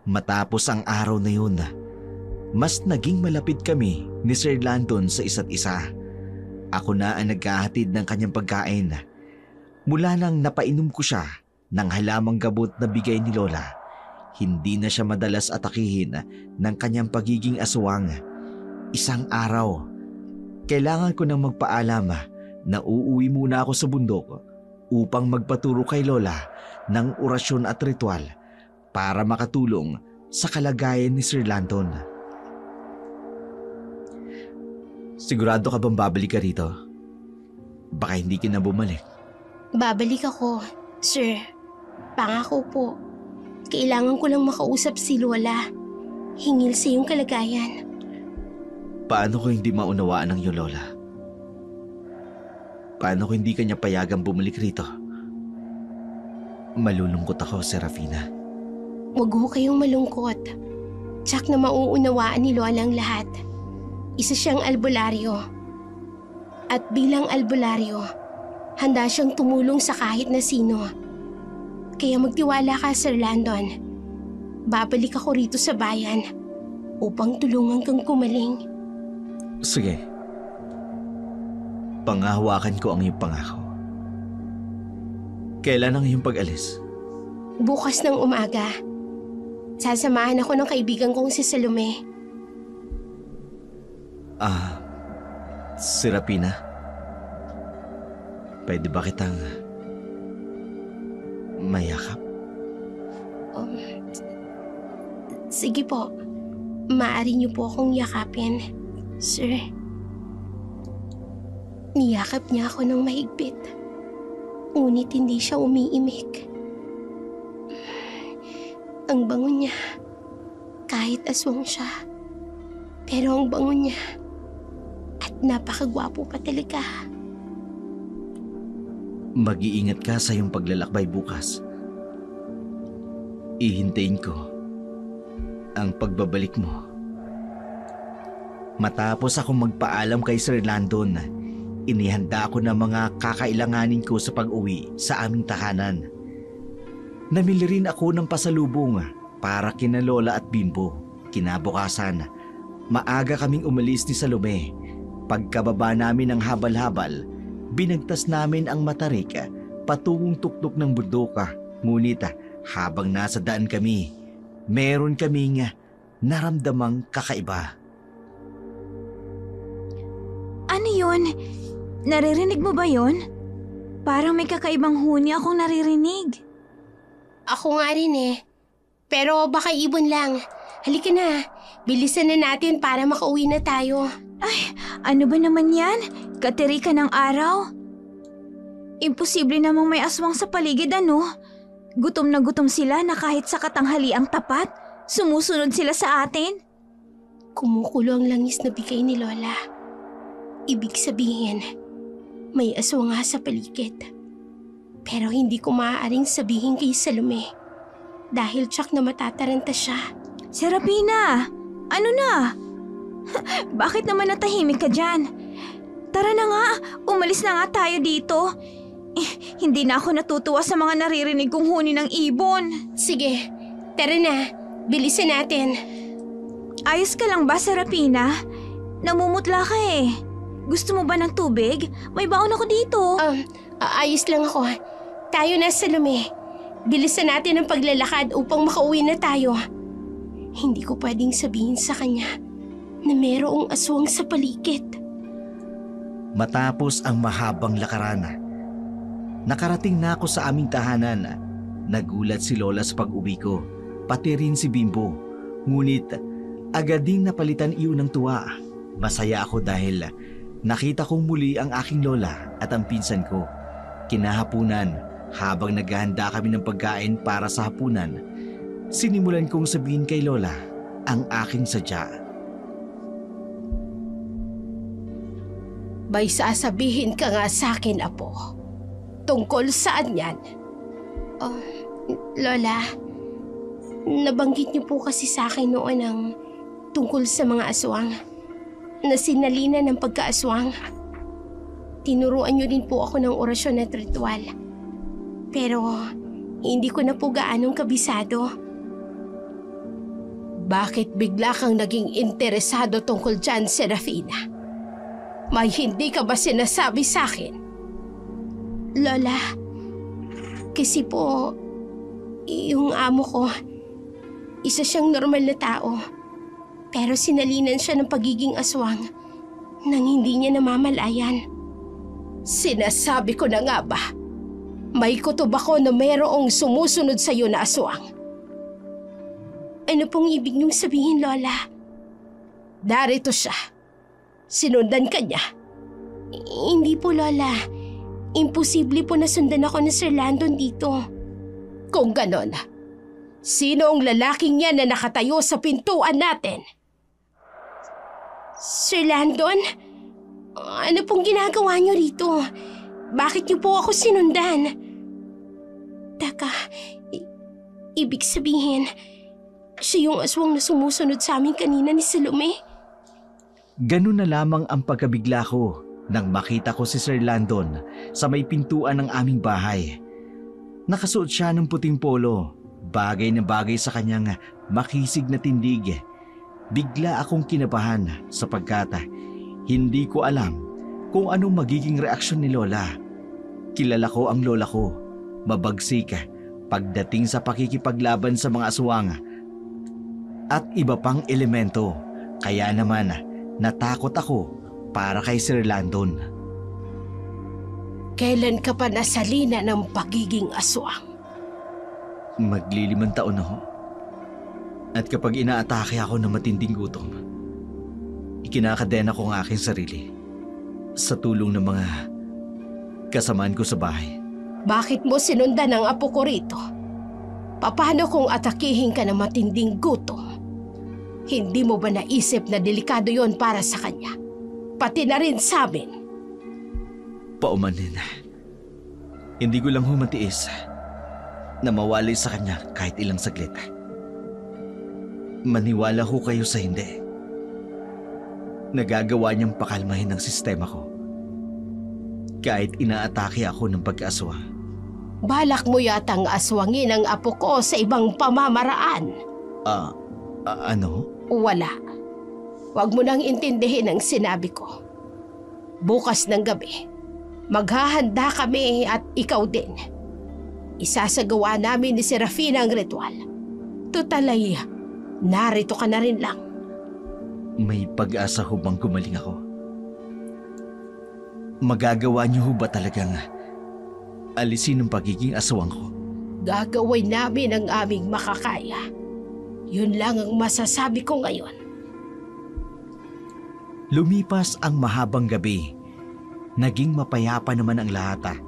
Matapos ang araw na yun, mas naging malapit kami ni Sir Landon sa isa't isa. Ako na ang naghahatid ng kanyang pagkain. Mula nang napainom ko siya ng halamang gamot na bigay ni Lola, hindi na siya madalas atakihin ng kanyang pagiging aswang. Isang araw, kailangan ko nang magpaalam na uuwi muna ako sa bundok upang magpaturo kay Lola ng orasyon at ritual para makatulong sa kalagayan ni Sir Landon. Sigurado ka bang babalik ka rito? Baka hindi ka na bumalik. Babalik ako, sir. Pangako po. Kailangan ko lang makausap si Lola. Hingil sa iyong kalagayan. Paano ko hindi maunawaan ng iyong lola? Paano ko hindi kanya payagang bumalik rito? Malulungkot ako, Serafina. Huwag ho kayong malungkot. Tsak na mauunawaan ni Lola ang lahat. Isa siyang albularyo. At bilang albularyo, handa siyang tumulong sa kahit na sino. Kaya magtiwala ka, Sir Landon. Babalik ako rito sa bayan upang tulungan kang kumaling. Sige. Pangahawakan ko ang iyong pangako. Kailan ang iyong pag-alis? Bukas ng umaga. Sasamahan ako ng kaibigan kong si Salome. Serafina? Pwede ba kitang mayakap? Sige po. Maaari niyo po akong yakapin, sir. Niyakap niya ako ng mahigpit. Ngunit hindi siya umiimik. Ang bango niya. Kahit aswang siya. Pero ang bango niya. At napakagwapo pa talaga. Mag-iingat ka sa iyong paglalakbay bukas. Ihintayin ko ang pagbabalik mo. Matapos akong magpaalam kay Sir Landon, inihanda ko na mga kakailanganin ko sa pag-uwi sa aming tahanan. Namili rin ako ng pasalubong para kina Lola at Bimbo. Kinabukasan, maaga kaming umalis ni Salome Pagkababa namin ng habal-habal, binagtas namin ang matarik patungong tuktok ng bundoka. Ngunit habang nasa daan kami, meron kaming naramdamang kakaiba. Ano yun? Naririnig mo ba yun? Parang may kakaibang huni akong naririnig. Ako nga rin eh. Pero baka ibon lang. Halika na, bilisan na natin para makauwi na tayo. Ay, ano ba naman yan? Katirika ng araw? Imposible namang may aswang sa paligid, ano? Gutom na gutom sila na kahit sa katanghaliang tapat, sumusunod sila sa atin. Kumukulo ang langis na bigay ni Lola. Ibig sabihin, may aswang nga sa paligid. Pero hindi ko maaaring sabihin kay Salome dahil tsak na matataranta siya. Serafina! Ano na? Bakit naman natahimik ka dyan? Tara na nga, umalis na nga tayo dito. Hindi na ako natutuwa sa mga naririnig kong huni ng ibon. Sige, tara na. Bilisan natin. Ayos ka lang ba, Serafina? Namumutla ka eh. Gusto mo ba ng tubig? May baon ako dito. Ayos lang ako. Tayo na, Salome. Bilisan natin ang paglalakad upang makauwi na tayo. Hindi ko pwedeng sabihin sa kanya na mayroong aswang sa paligid. Matapos ang mahabang lakaran, nakarating na ako sa aming tahanan. Nagulat si Lola sa pag-uwi ko, pati rin si Bimbo. Ngunit agad ding napalitan iyon ng tuwa. Masaya ako dahil nakita kong muli ang aking lola at ang pinsan ko. Kinahapunan, habang naghahanda kami ng pagkain para sa hapunan, sinimulan kong sabihin kay Lola ang aking sadya. May sasabihin ka nga sa akin, Apo. Tungkol saan yan? Lola, nabanggit niyo po kasi sa akin noon ang tungkol sa mga aswang na sinalina ng pagkaaswang. Tinuruan niyo din po ako ng orasyon at ritual. Pero hindi ko na po gaanong kabisado. Bakit bigla kang naging interesado tungkol dyan, Serafina? May hindi ka ba sinasabi sa akin? Lola, kasi po, yung amo ko, isa siyang normal na tao. Pero sinalinan siya ng pagiging aswang nang hindi niya namamalayan. Sinasabi ko na nga ba? May kutob ako na mayroong sumusunod sa iyo na aswang. Ano pong ibig niyong sabihin, Lola? Darito siya. Sinundan ka niya. Hindi po, Lola. Imposible po na sundan ako ni Sir Landon dito. Kung ganon, sino ang lalaking yan na nakatayo sa pintuan natin? Sir Landon? Ano pong ginagawa niyo rito? Bakit niyo po ako sinundan? Taka, ibig sabihin, siya yung aswang na sumusunod sa amin kanina ni Salome? Ganun na lamang ang pagkabigla ko nang makita ko si Sir Landon sa may pintuan ng aming bahay. Nakasuot siya ng puting polo, bagay na bagay sa kanyang makisig na tindig. Bigla akong kinabahan sapagkat hindi ko alam kung anong magiging reaksyon ni Lola. Kilala ko ang lola ko, mabagsik pagdating sa pakikipaglaban sa mga aswang at iba pang elemento. Kaya naman natakot ako para kay Sir Landon. Kailan ka pa nasalina ng pagiging aswang? Maglilimang taon na ho. At kapag inaatake ako ng matinding gutom, ikinakadena ko ang aking sarili sa tulong ng mga kasamaan ko sa bahay. Bakit mo sinundan ang apo ko rito? Paano kung atakihin ka ng matinding gutom? Hindi mo ba naisip na delikado yon para sa kanya? Pati na rin sa amin. Paumanin. Hindi ko lang humatiis na mawalay sa kanya kahit ilang saglit. Maniwala ho kayo sa hindi. Nagagawa niyang pakalmahin ang sistema ko kahit inaatake ako ng pag-aswa. Balak mo yatang aswangin ang apo ko sa ibang pamamaraan. Ano? Wala. Huwag mo nang intindihin ang sinabi ko. Bukas ng gabi, maghahanda kami at ikaw din. Isasagawa namin ni Serafina ang ritual. Tutalay, narito ka na rin lang. May pag-asa ho bang gumaling ako? Magagawa niyo ho ba talagang alisin ang pagiging aswang ko? Gagawin namin ang aming makakaya. Yun lang ang masasabi ko ngayon. Lumipas ang mahabang gabi. Naging mapayapa naman ang lahat.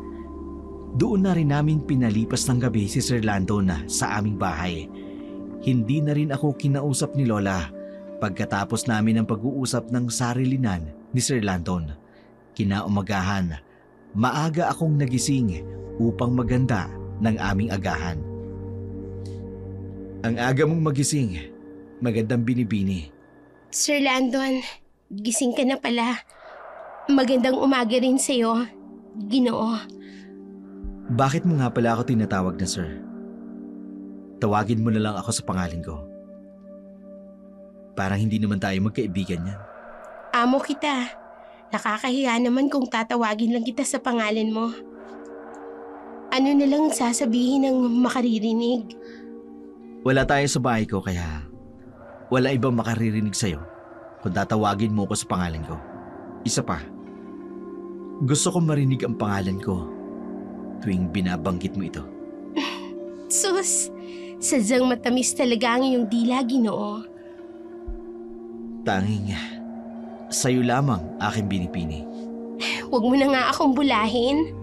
Doon na rin namin pinalipas ng gabi si Sir Landon sa aming bahay. Hindi na rin ako kinausap ni Lola pagkatapos namin ang pag-uusap ng sarilinan ni Sir Landon. Kinaumagahan, maaga akong nagising upang maganda ng aming agahan. Ang aga mong magising, magandang binibini. Sir Landon, gising ka na pala. Magandang umaga rin sa'yo, Ginoo. Bakit mo nga pala ako tinatawag na sir? Tawagin mo na lang ako sa pangalan ko. Parang hindi naman tayo magkaibigan yan. Amo kita. Nakakahiya naman kung tatawagin lang kita sa pangalan mo. Ano na lang sasabihin ng makaririnig? Wala tayo sa bahay ko kaya wala ibang makaririnig sa'yo kung tatawagin mo ko sa pangalan ko. Isa pa, gusto kong marinig ang pangalan ko tuwing binabanggit mo ito. Sus, sadyang matamis talaga ang iyong dila, Ginoo. Tanging sa'yo lamang aking binipini. Huwag mo na nga akong bulahin.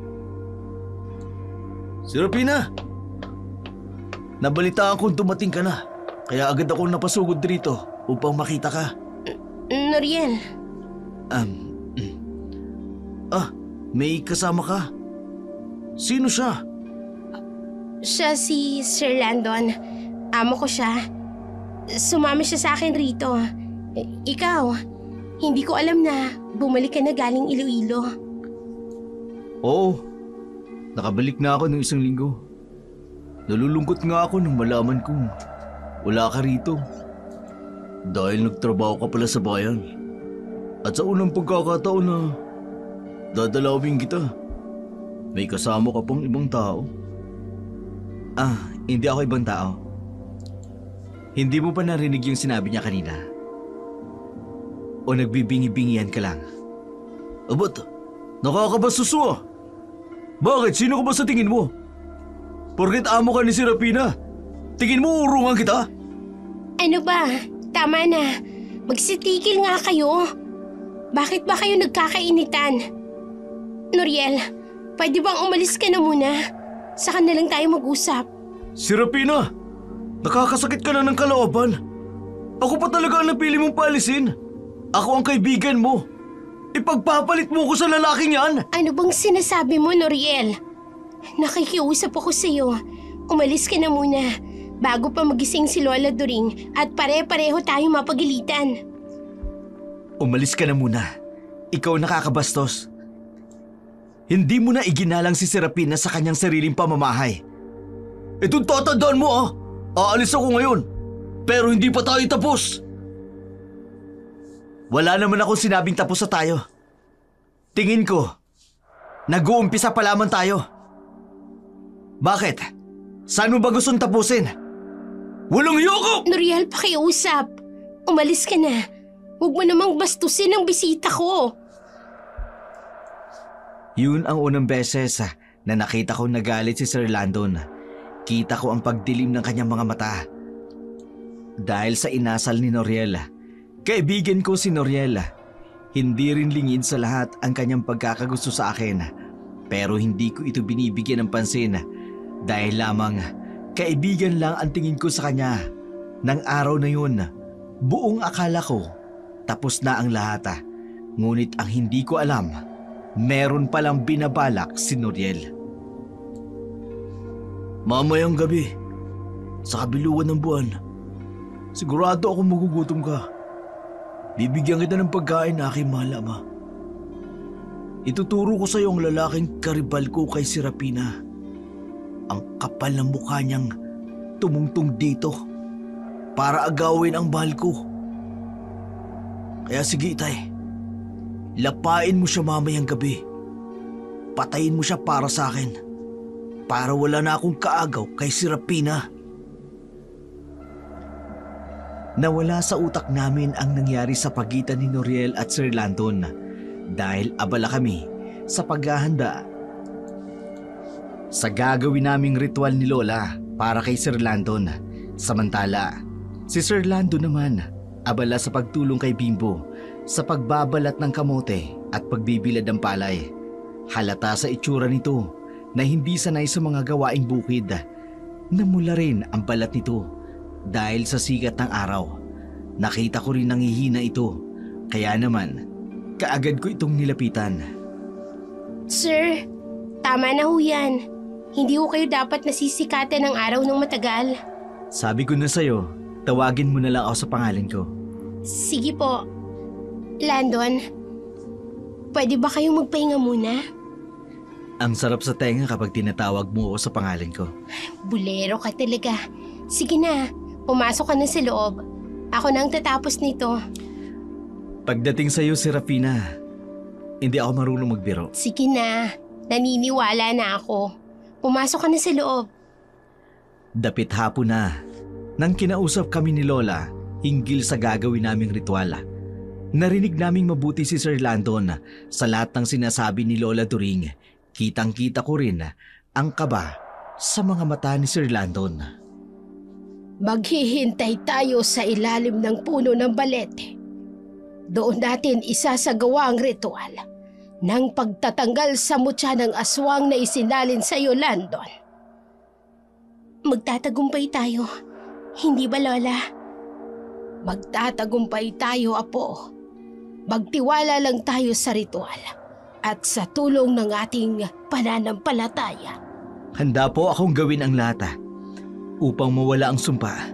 Serafina! Nabalitaan kong dumating ka na, kaya agad akong napasugod dito upang makita ka. Noriel, May kasama ka. Sino siya? siya si Sir Landon. Amo ko siya. Sumama siya sa akin rito. Ikaw, hindi ko alam na bumalik ka na galing Iloilo. Oo, nakabalik na ako ng 1 linggo. Nalulungkot nga ako nung malaman kong wala ka rito. Dahil nagtrabaho ka pala sa bayan. At sa unang pagkakataon na dadalawin kita, may kasama ka pang ibang tao. Hindi ako ibang tao. Hindi mo pa narinig yung sinabi niya kanina? O nagbibingi-bingian ka lang? Abat, nakakabasuso ah. Bakit? Sino ka ba sa tingin mo? Porket amo ka ni Serafina, tingin mo urungan kita? Ano ba? Tama na. Magsitigil nga kayo. Bakit ba kayo nagkakainitan? Noriel, pwede bang umalis ka na muna? Saka na lang tayo mag-usap. Serafina, nakakasakit ka na ng kalooban. Ako pa talaga ang napili mong paalisin. Ako ang kaibigan mo. Ipagpapalit mo ko sa lalaking yan. Ano bang sinasabi mo, Noriel? Nakikiusap ako sa'yo. Umalis ka na muna bago pa magising si Lola Doring at pare-pareho tayo mapagalitan. Umalis ka na muna. Ikaw nakakabastos. Hindi mo na iginalang si Serafina sa kanyang sariling pamamahay. Itong tatandaan mo ah. Aalis ako ngayon. Pero hindi pa tayo tapos. Wala naman akong sinabing tapos na tayo. Tingin ko, nag-uumpisa pa lamang tayo. Bakit? Saan mo ba gustong tapusin? Walang hiyoko! Noriel, pakiusap. Umalis ka na. Huwag mo namang bastusin ang bisita ko. Yun ang unang beses na nakita ko nagalit si Sir Landon. Kita ko ang pagdilim ng kanyang mga mata. Dahil sa inasal ni Noriel, kaibigan ko si Noriel. Hindi rin lingid sa lahat ang kanyang pagkakagusto sa akin. Pero hindi ko ito binibigyan ng pansin dahil lamang kaibigan lang ang tingin ko sa kanya. Nang araw na yun, buong akala ko tapos na ang lahat. Ngunit ang hindi ko alam, meron palang binabalak si Noriel. Mamayang gabi, sa kabiluan ng buwan, sigurado akong magugutom ka. Bibigyan kita ng pagkain na aking mahal ama. Ituturo ko sa iyo ang lalaking karibal ko kay Serafina. Ang kapal ng mukha niyang tumungtong dito para agawin ang mahal ko. Kaya sige, Itay, lapain mo siya mamayang gabi. Patayin mo siya para sa akin. Para wala na akong kaagaw kay Serafina. Nawala sa utak namin ang nangyari sa pagitan ni Noriel at Sir Landon dahil abala kami sa paghahanda sa gagawin naming ritual ni Lola para kay Sir Landon. Samantala, si Sir Landon naman abala sa pagtulong kay Bimbo sa pagbabalat ng kamote at pagbibilad ng palay. Halata sa itsura nito na hindi sanay sa mga gawaing bukid. Namula rin ang balat nito dahil sa sikat ng araw. Nakita ko rin nanghihina ito, kaya naman kaagad ko itong nilapitan. Sir, tama na ho yan. Hindi ho kayo dapat nasisikatan ng araw ng matagal. Sabi ko na sa'yo, tawagin mo na lang ako sa pangalan ko. Sige po. Landon, pwede ba kayong magpahinga muna? Ang sarap sa tenga kapag tinatawag mo ako sa pangalan ko. Bulero ka talaga. Sige na, pumasok ka na sa loob. Ako na ang tatapos nito. Pagdating sa'yo, Serafina, hindi ako marunong magbiro. Sige na, naniniwala na ako. Pumasok ka na sa loob. Dapit hapon na, nang kinausap kami ni Lola hinggil sa gagawin naming ritual. Narinig naming mabuti si Sir Landon sa lahat ng sinasabi ni Lola During. Kitang-kita ko rin ang kaba sa mga mata ni Sir Landon. Maghihintay tayo sa ilalim ng puno ng balete. Doon natin isasagawa ang ritual ng pagtatanggal sa mutya ng aswang na isinalin sa iyo, Landon. Magtatagumpay tayo, hindi ba, Lola? Magtatagumpay tayo, Apo. Magtiwala lang tayo sa ritual at sa tulong ng ating pananampalataya. Handa po akong gawin ang lahat upang mawala ang sumpa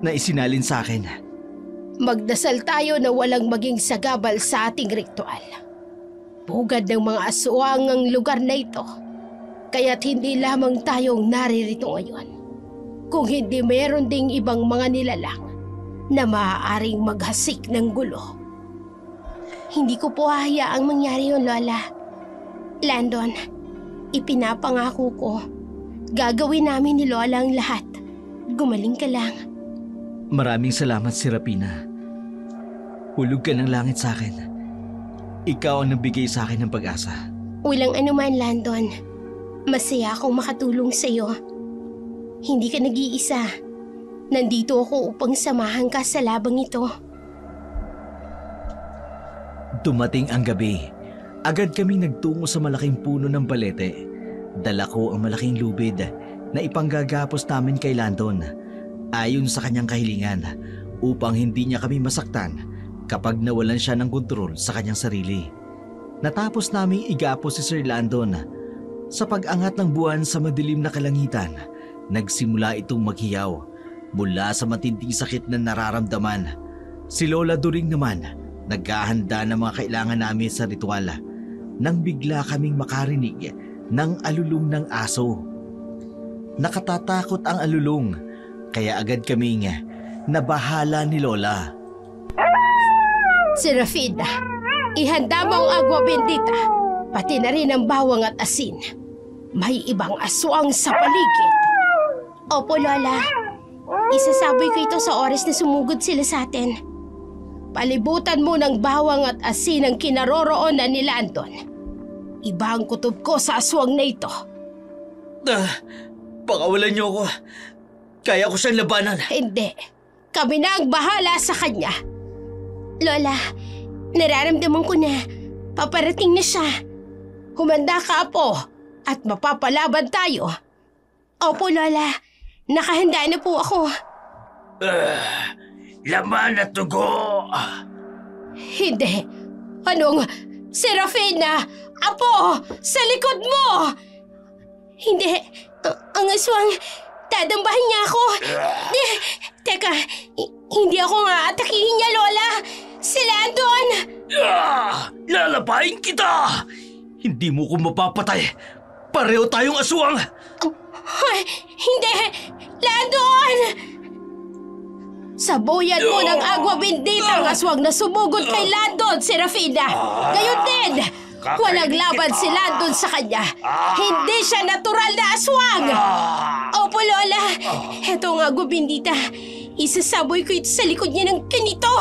na isinalin sa akin. Magdasal tayo na walang maging sagabal sa ating ritual. Pugad ng mga aswang ang lugar na ito, kaya't hindi lamang tayong naririto ngayon. Kung hindi meron ding ibang mga nilalang na maaaring maghasik ng gulo. Hindi ko po hahayaang mangyari yun, Lola. Landon, ipinapangako ko, gagawin namin ni Lola ang lahat. Gumaling ka lang. Maraming salamat, Serafina. Hulog ka ng langit sa akin. Ikaw ang nagbigay sa akin ng pag-asa. Walang anuman, Landon. Masaya akong makatulong sa iyo. Hindi ka nag-iisa. Nandito ako upang samahan ka sa labang ito. Dumating ang gabi. Agad kaming nagtungo sa malaking puno ng balete. Dala ko ang malaking lubid na ipanggagapos namin kay Landon ayon sa kanyang kahilingan upang hindi niya kami masaktan kapag nawalan siya ng kontrol sa kanyang sarili. Natapos naming igapos si Sir Landon. Sa pag-angat ng buwan sa madilim na kalangitan, nagsimula itong maghiyaw mula sa matinding sakit na nararamdaman. Si Lola During naman, naghahanda ng mga kailangan namin sa ritual nang bigla kaming makarinig ng alulong ng aso. Nakatatakot ang alulong, kaya agad kaming nabahala ni Lola. Serafina, ihanda mo ang agwa bendita, pati na rin ang bawang at asin. May ibang aswang sa paligid. Opo, Lola. Isasaboy ko ito sa oras na sumugod sila sa atin. Palibutan mo ng bawang at asin ang kinaroroonan ni Landon. Iba ang kutob ko sa aswang na ito. Pakawalan niyo ako. Kaya ko siyang labanan. Hindi. Kami na ang bahala sa kanya. Lola, nararamdaman ko na paparating na siya. Humanda ka, Apo, at mapapalaban tayo. Opo, Lola. Nakahanda na po ako. Laman at dugo. Hindi. Anong? Serafina! Apo! Sa likod mo! Hindi. Ang aswang, dadambahin niya ako. Teka, hindi ako nga atakihin niya, Lola. Si Landon! Lalabahin kita! Hindi mo ko mapapatay. Pareho tayong aswang. Hindi! Landon! Sabuyan mo ng agwa bendita ang aswang na sumugod kay Landon, Serafina. Gayon din, walang laban si Landon sa kanya. Hindi siya natural na aswang. Opo, Lola. Heto ang agwa bendita. Isasaboy ko ito sa likod niya ng ganito.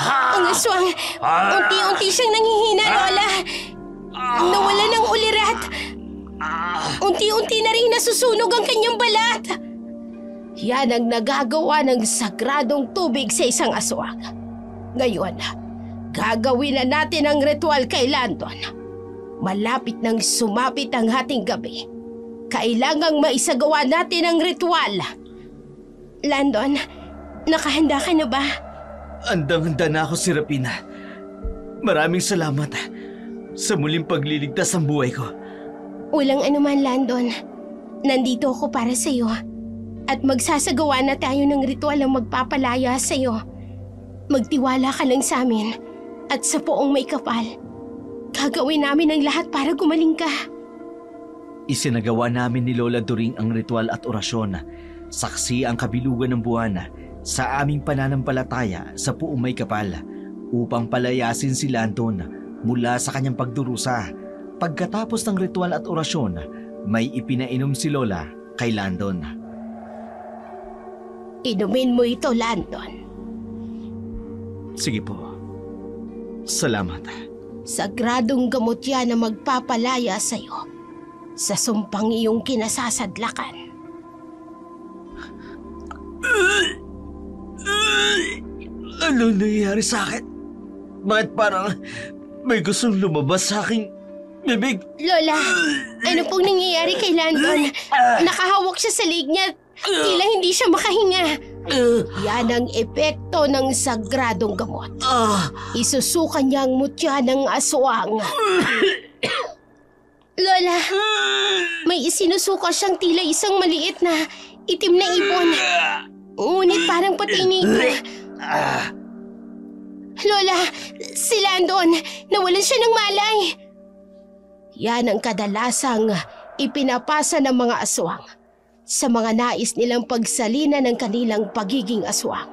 Ang aswang, unti-unti siyang nanghihina, Lola. Nawala ng ulirat. Unti-unti na rin nasusunog ang kanyang balat. Yan ang nagagawa ng sagradong tubig sa isang aswang. Ngayon, gagawin na natin ang ritual kay Landon. Malapit nang sumapit ang hating gabi. Kailangang maisagawa natin ang ritual. Landon, nakahanda ka na ba? Andang-handa na ako, Serafina. Maraming salamat sa muling pagliligtas ng buhay ko. Walang anuman, Landon. Nandito ako para sa iyo. At magsasagawa na tayo ng ritual ang magpapalaya sa iyo. Magtiwala ka lang sa amin. At sa poong may kapal. Gagawin namin ang lahat para gumaling ka. Isinagawa namin ni Lola Doring ang ritual at orasyon. Saksi ang kabilugan ng buwan sa aming pananampalataya sa poong may kapal upang palayasin si Landon mula sa kanyang pagdurusa. Pagkatapos ng ritual at orasyon, may ipinainom si Lola kay Landon. Inumin mo ito, Landon. Sige po. Salamat. Sagradong gamot yan na magpapalaya sa iyo sa sumpang iyong kinasasadlakan. Ano nangyayari sa akin? Bakit parang may gustong lumabas sa aking bibig? Lola, ano pong nangyayari kay Landon? Nakahawak siya sa leg niya. Tila hindi siya makahinga. Yan ang epekto ng sagradong gamot. Isusukan niya ang mutya ng aswang. Lola, may isinusuka siyang tila isang maliit na itim na ibon. Ngunit parang pati nito. Lola, si Landon, nawalan siya ng malay. Yan ang kadalasang ipinapasa ng mga aswang sa mga nais nilang pagsalina ng kanilang pagiging aswang.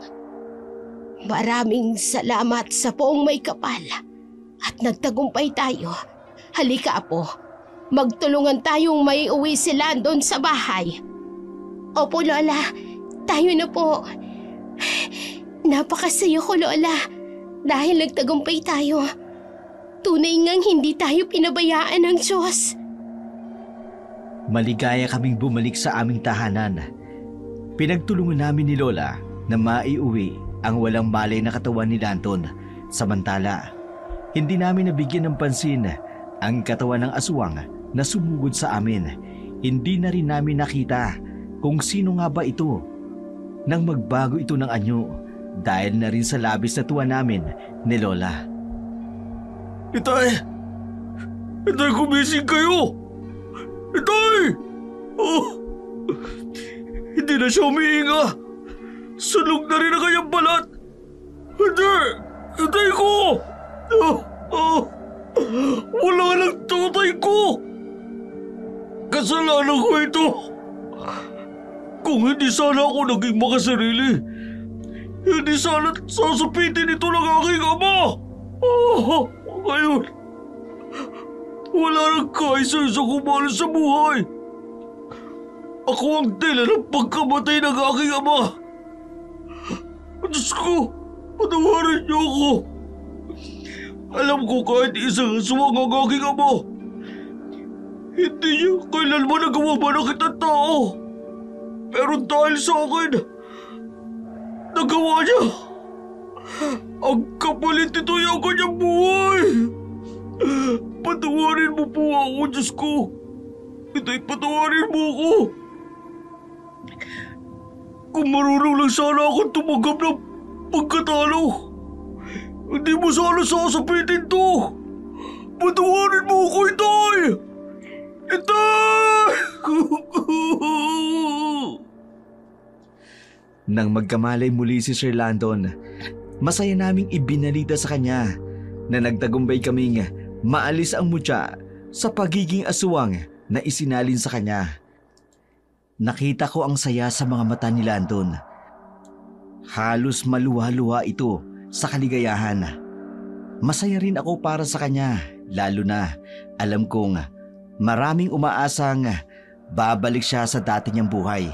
Maraming salamat sa poong may kapal at nagtagumpay tayo. Halika, Apo. Magtulungan tayong maiuwi si Landon sa bahay. Opo, Lola. Tayo na po. Napakasaya ko, Lola. Dahil nagtagumpay tayo. Tunay ngang hindi tayo pinabayaan ng Diyos. Maligaya kaming bumalik sa aming tahanan. Pinagtulungan namin ni Lola na maiuwi ang walang malay na katawan ni Landon. Samantala, hindi namin nabigyan ng pansin ang katawan ng aswang na sumugod sa amin. Hindi na rin namin nakita kung sino nga ba ito nang magbago ito ng anyo dahil na rin sa labis na tuwa namin ni Lola. Itay! Itay, gumising kayo! Itay! Oh! Hindi na siya umiinga! Sunog na rin ang kanyang balat! Itay! Itay ko! Wala ka ng tutay ko! Kasalanan ko ito! Kung hindi sana ako naging makasarili, hindi sana sasapitin ito ng aking ama! Ngayon, wala nang kaisa-isa kumalo sa buhay. Ako ang tila ng pagkamatay ng aking ama. Diyos ko, patawarin niyo ako. Alam ko kahit isang aswang ang aking ama, hindi niya kailanman nagawa ba ng kitang tao. Pero dahil sa akin, nagawa niya. Ang kapalit nito yung kanyang buhay. Patawarin mo po ako, Diyos ko. Itay, patawarin mo ako. Kung marunong lang sana akong tumanggap ng pagkatalo, hindi mo sana sasapitin to. Patawarin mo ako, Itay! Itay! Nang magkamalay muli si Sir Landon, masaya naming ibinalita sa kanya na nagtagumpay kaming maalis ang mutya sa pagiging aswang na isinalin sa kanya. Nakita ko ang saya sa mga mata ni Landon. Halos maluha-luha ito sa kaligayahan. Masaya rin ako para sa kanya, lalo na alam kong maraming umaasang babalik siya sa dati niyang buhay.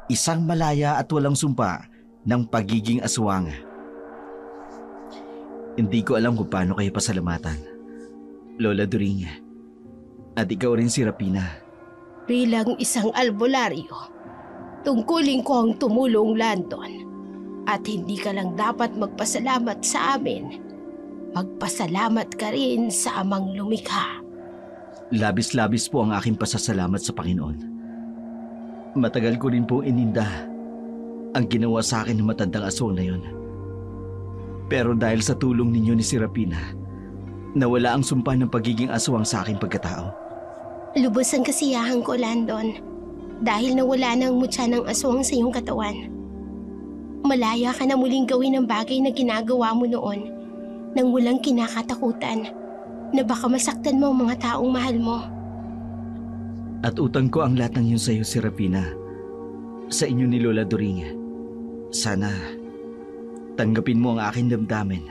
Isang malaya at walang sumpa ng pagiging aswang. Hindi ko alam kung paano kayo pasalamatan, Lola During, at ikaw rin si Rapina. Bilang isang albularyo, tungkulin ko ang tumulong, Landon. At hindi ka lang dapat magpasalamat sa amin. Magpasalamat ka rin sa amang lumikha. Labis-labis po ang aking pasasalamat sa Panginoon. Matagal ko rin po ininda ang ginawa sa akin ng matandang aswang na yun. Pero dahil sa tulong ninyo ni Serapina, nawala ang sumpa ng pagiging aswang sa aking pagkatao. Lubos ang kasiyahan ko, Landon. Dahil nawala na ang mutya ng aswang sa iyong katawan. Malaya ka na muling gawin ang bagay na ginagawa mo noon nang walang kinakatakutan na baka masaktan mo ang mga taong mahal mo. At utang ko ang lahat ng yun sa iyo, Serapina. Sa inyo ni Lola During. Sana tanggapin mo ang aking damdamin.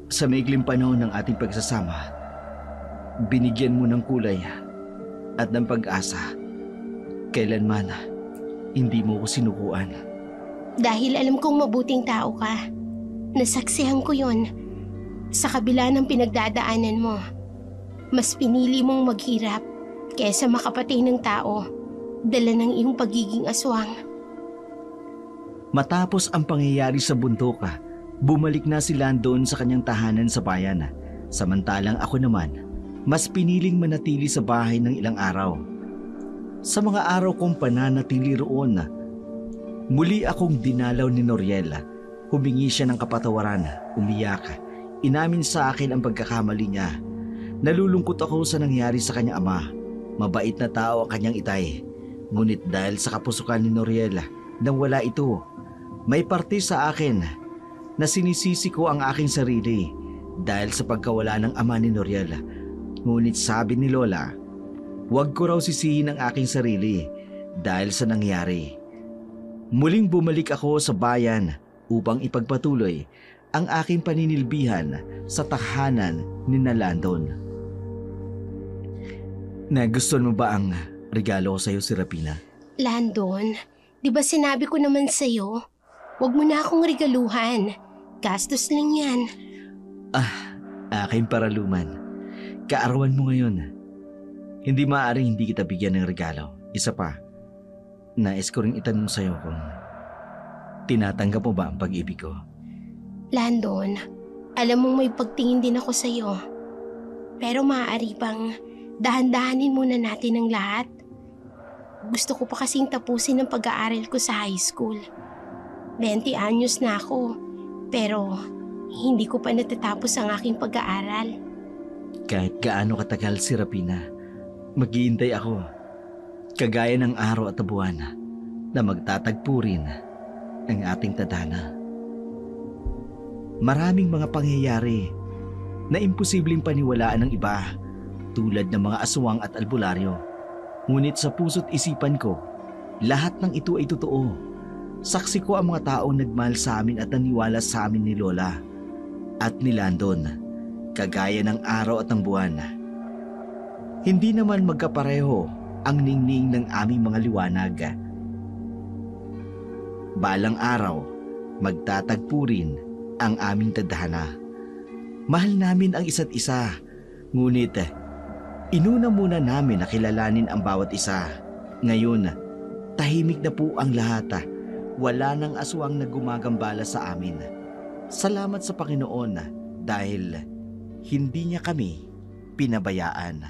Sa maikling panahon ng ating pagsasama, binigyan mo ng kulay at ng pag-asa. Kailanman, hindi mo ko sinukuan. Dahil alam kong mabuting tao ka. Nasaksihan ko yon. Sa kabila ng pinagdadaanan mo, mas pinili mong maghirap kaysa makapatay ng tao, dala ng iyong pagiging aswang. Matapos ang pangyayari sa bundok, bumalik na si Landon sa kanyang tahanan sa bayan. Samantalang ako naman, mas piniling manatili sa bahay ng ilang araw. Sa mga araw kong pananatili roon, muli akong dinalaw ni Noriel. Humingi siya ng kapatawaran, umiyak. Inamin sa akin ang pagkakamali niya. Nalulungkot ako sa nangyari sa kanyang ama. Mabait na tao ang kanyang itay. Ngunit dahil sa kapusukan ni Noriel, nang wala ito, may parte sa akin na sinisisi ko ang aking sarili dahil sa pagkawala ng ama ni Noriel. Ngunit sabi ni Lola, huwag ko raw sisihin ang aking sarili dahil sa nangyari. Muling bumalik ako sa bayan upang ipagpatuloy ang aking paninilbihan sa tahanan ni Landon. Nagustuhan mo ba ang regalo ko sa iyo, Serapina? Landon, di ba sinabi ko naman sa'yo, huwag mo na akong regaluhan. Gastos lang yan. Aking paraluman. Kaarawan mo ngayon. Hindi maaaring hindi kita bigyan ng regalo. Isa pa, nais ko rin itanong sa'yo kung tinatanggap mo ba ang pag-ibig ko? Landon, alam mong may pagtingin din ako sa'yo. Pero maaari bang dahan-dahanin muna natin ang lahat? Gusto ko pa kasing tapusin ang pag-aaral ko sa high school. 20 anyos na ako, pero hindi ko pa natatapos ang aking pag-aaral. Kahit gaano katagal, Serapina, maghihintay ako. Kagaya ng araw at buwan na magtatagpo rin ang ating tadhana. Maraming mga pangyayari na imposibleng paniwalaan ng iba, tulad ng mga aswang at albularyo. Ngunit sa puso't isipan ko, lahat ng ito ay totoo. Saksi ko ang mga taong nagmahal sa amin at naniwala sa amin ni Lola at ni Landon, kagaya ng araw at ng buwan. Hindi naman magkapareho ang ningning ng aming mga liwanag. Balang araw, magtatagpo rin ang aming tadhana. Mahal namin ang isa't isa, ngunit inuna muna namin na kilalanin ang bawat isa. Ngayon, tahimik na po ang lahat. Wala nang aswang na gumagambala sa amin. Salamat sa Panginoon dahil hindi niya kami pinabayaan.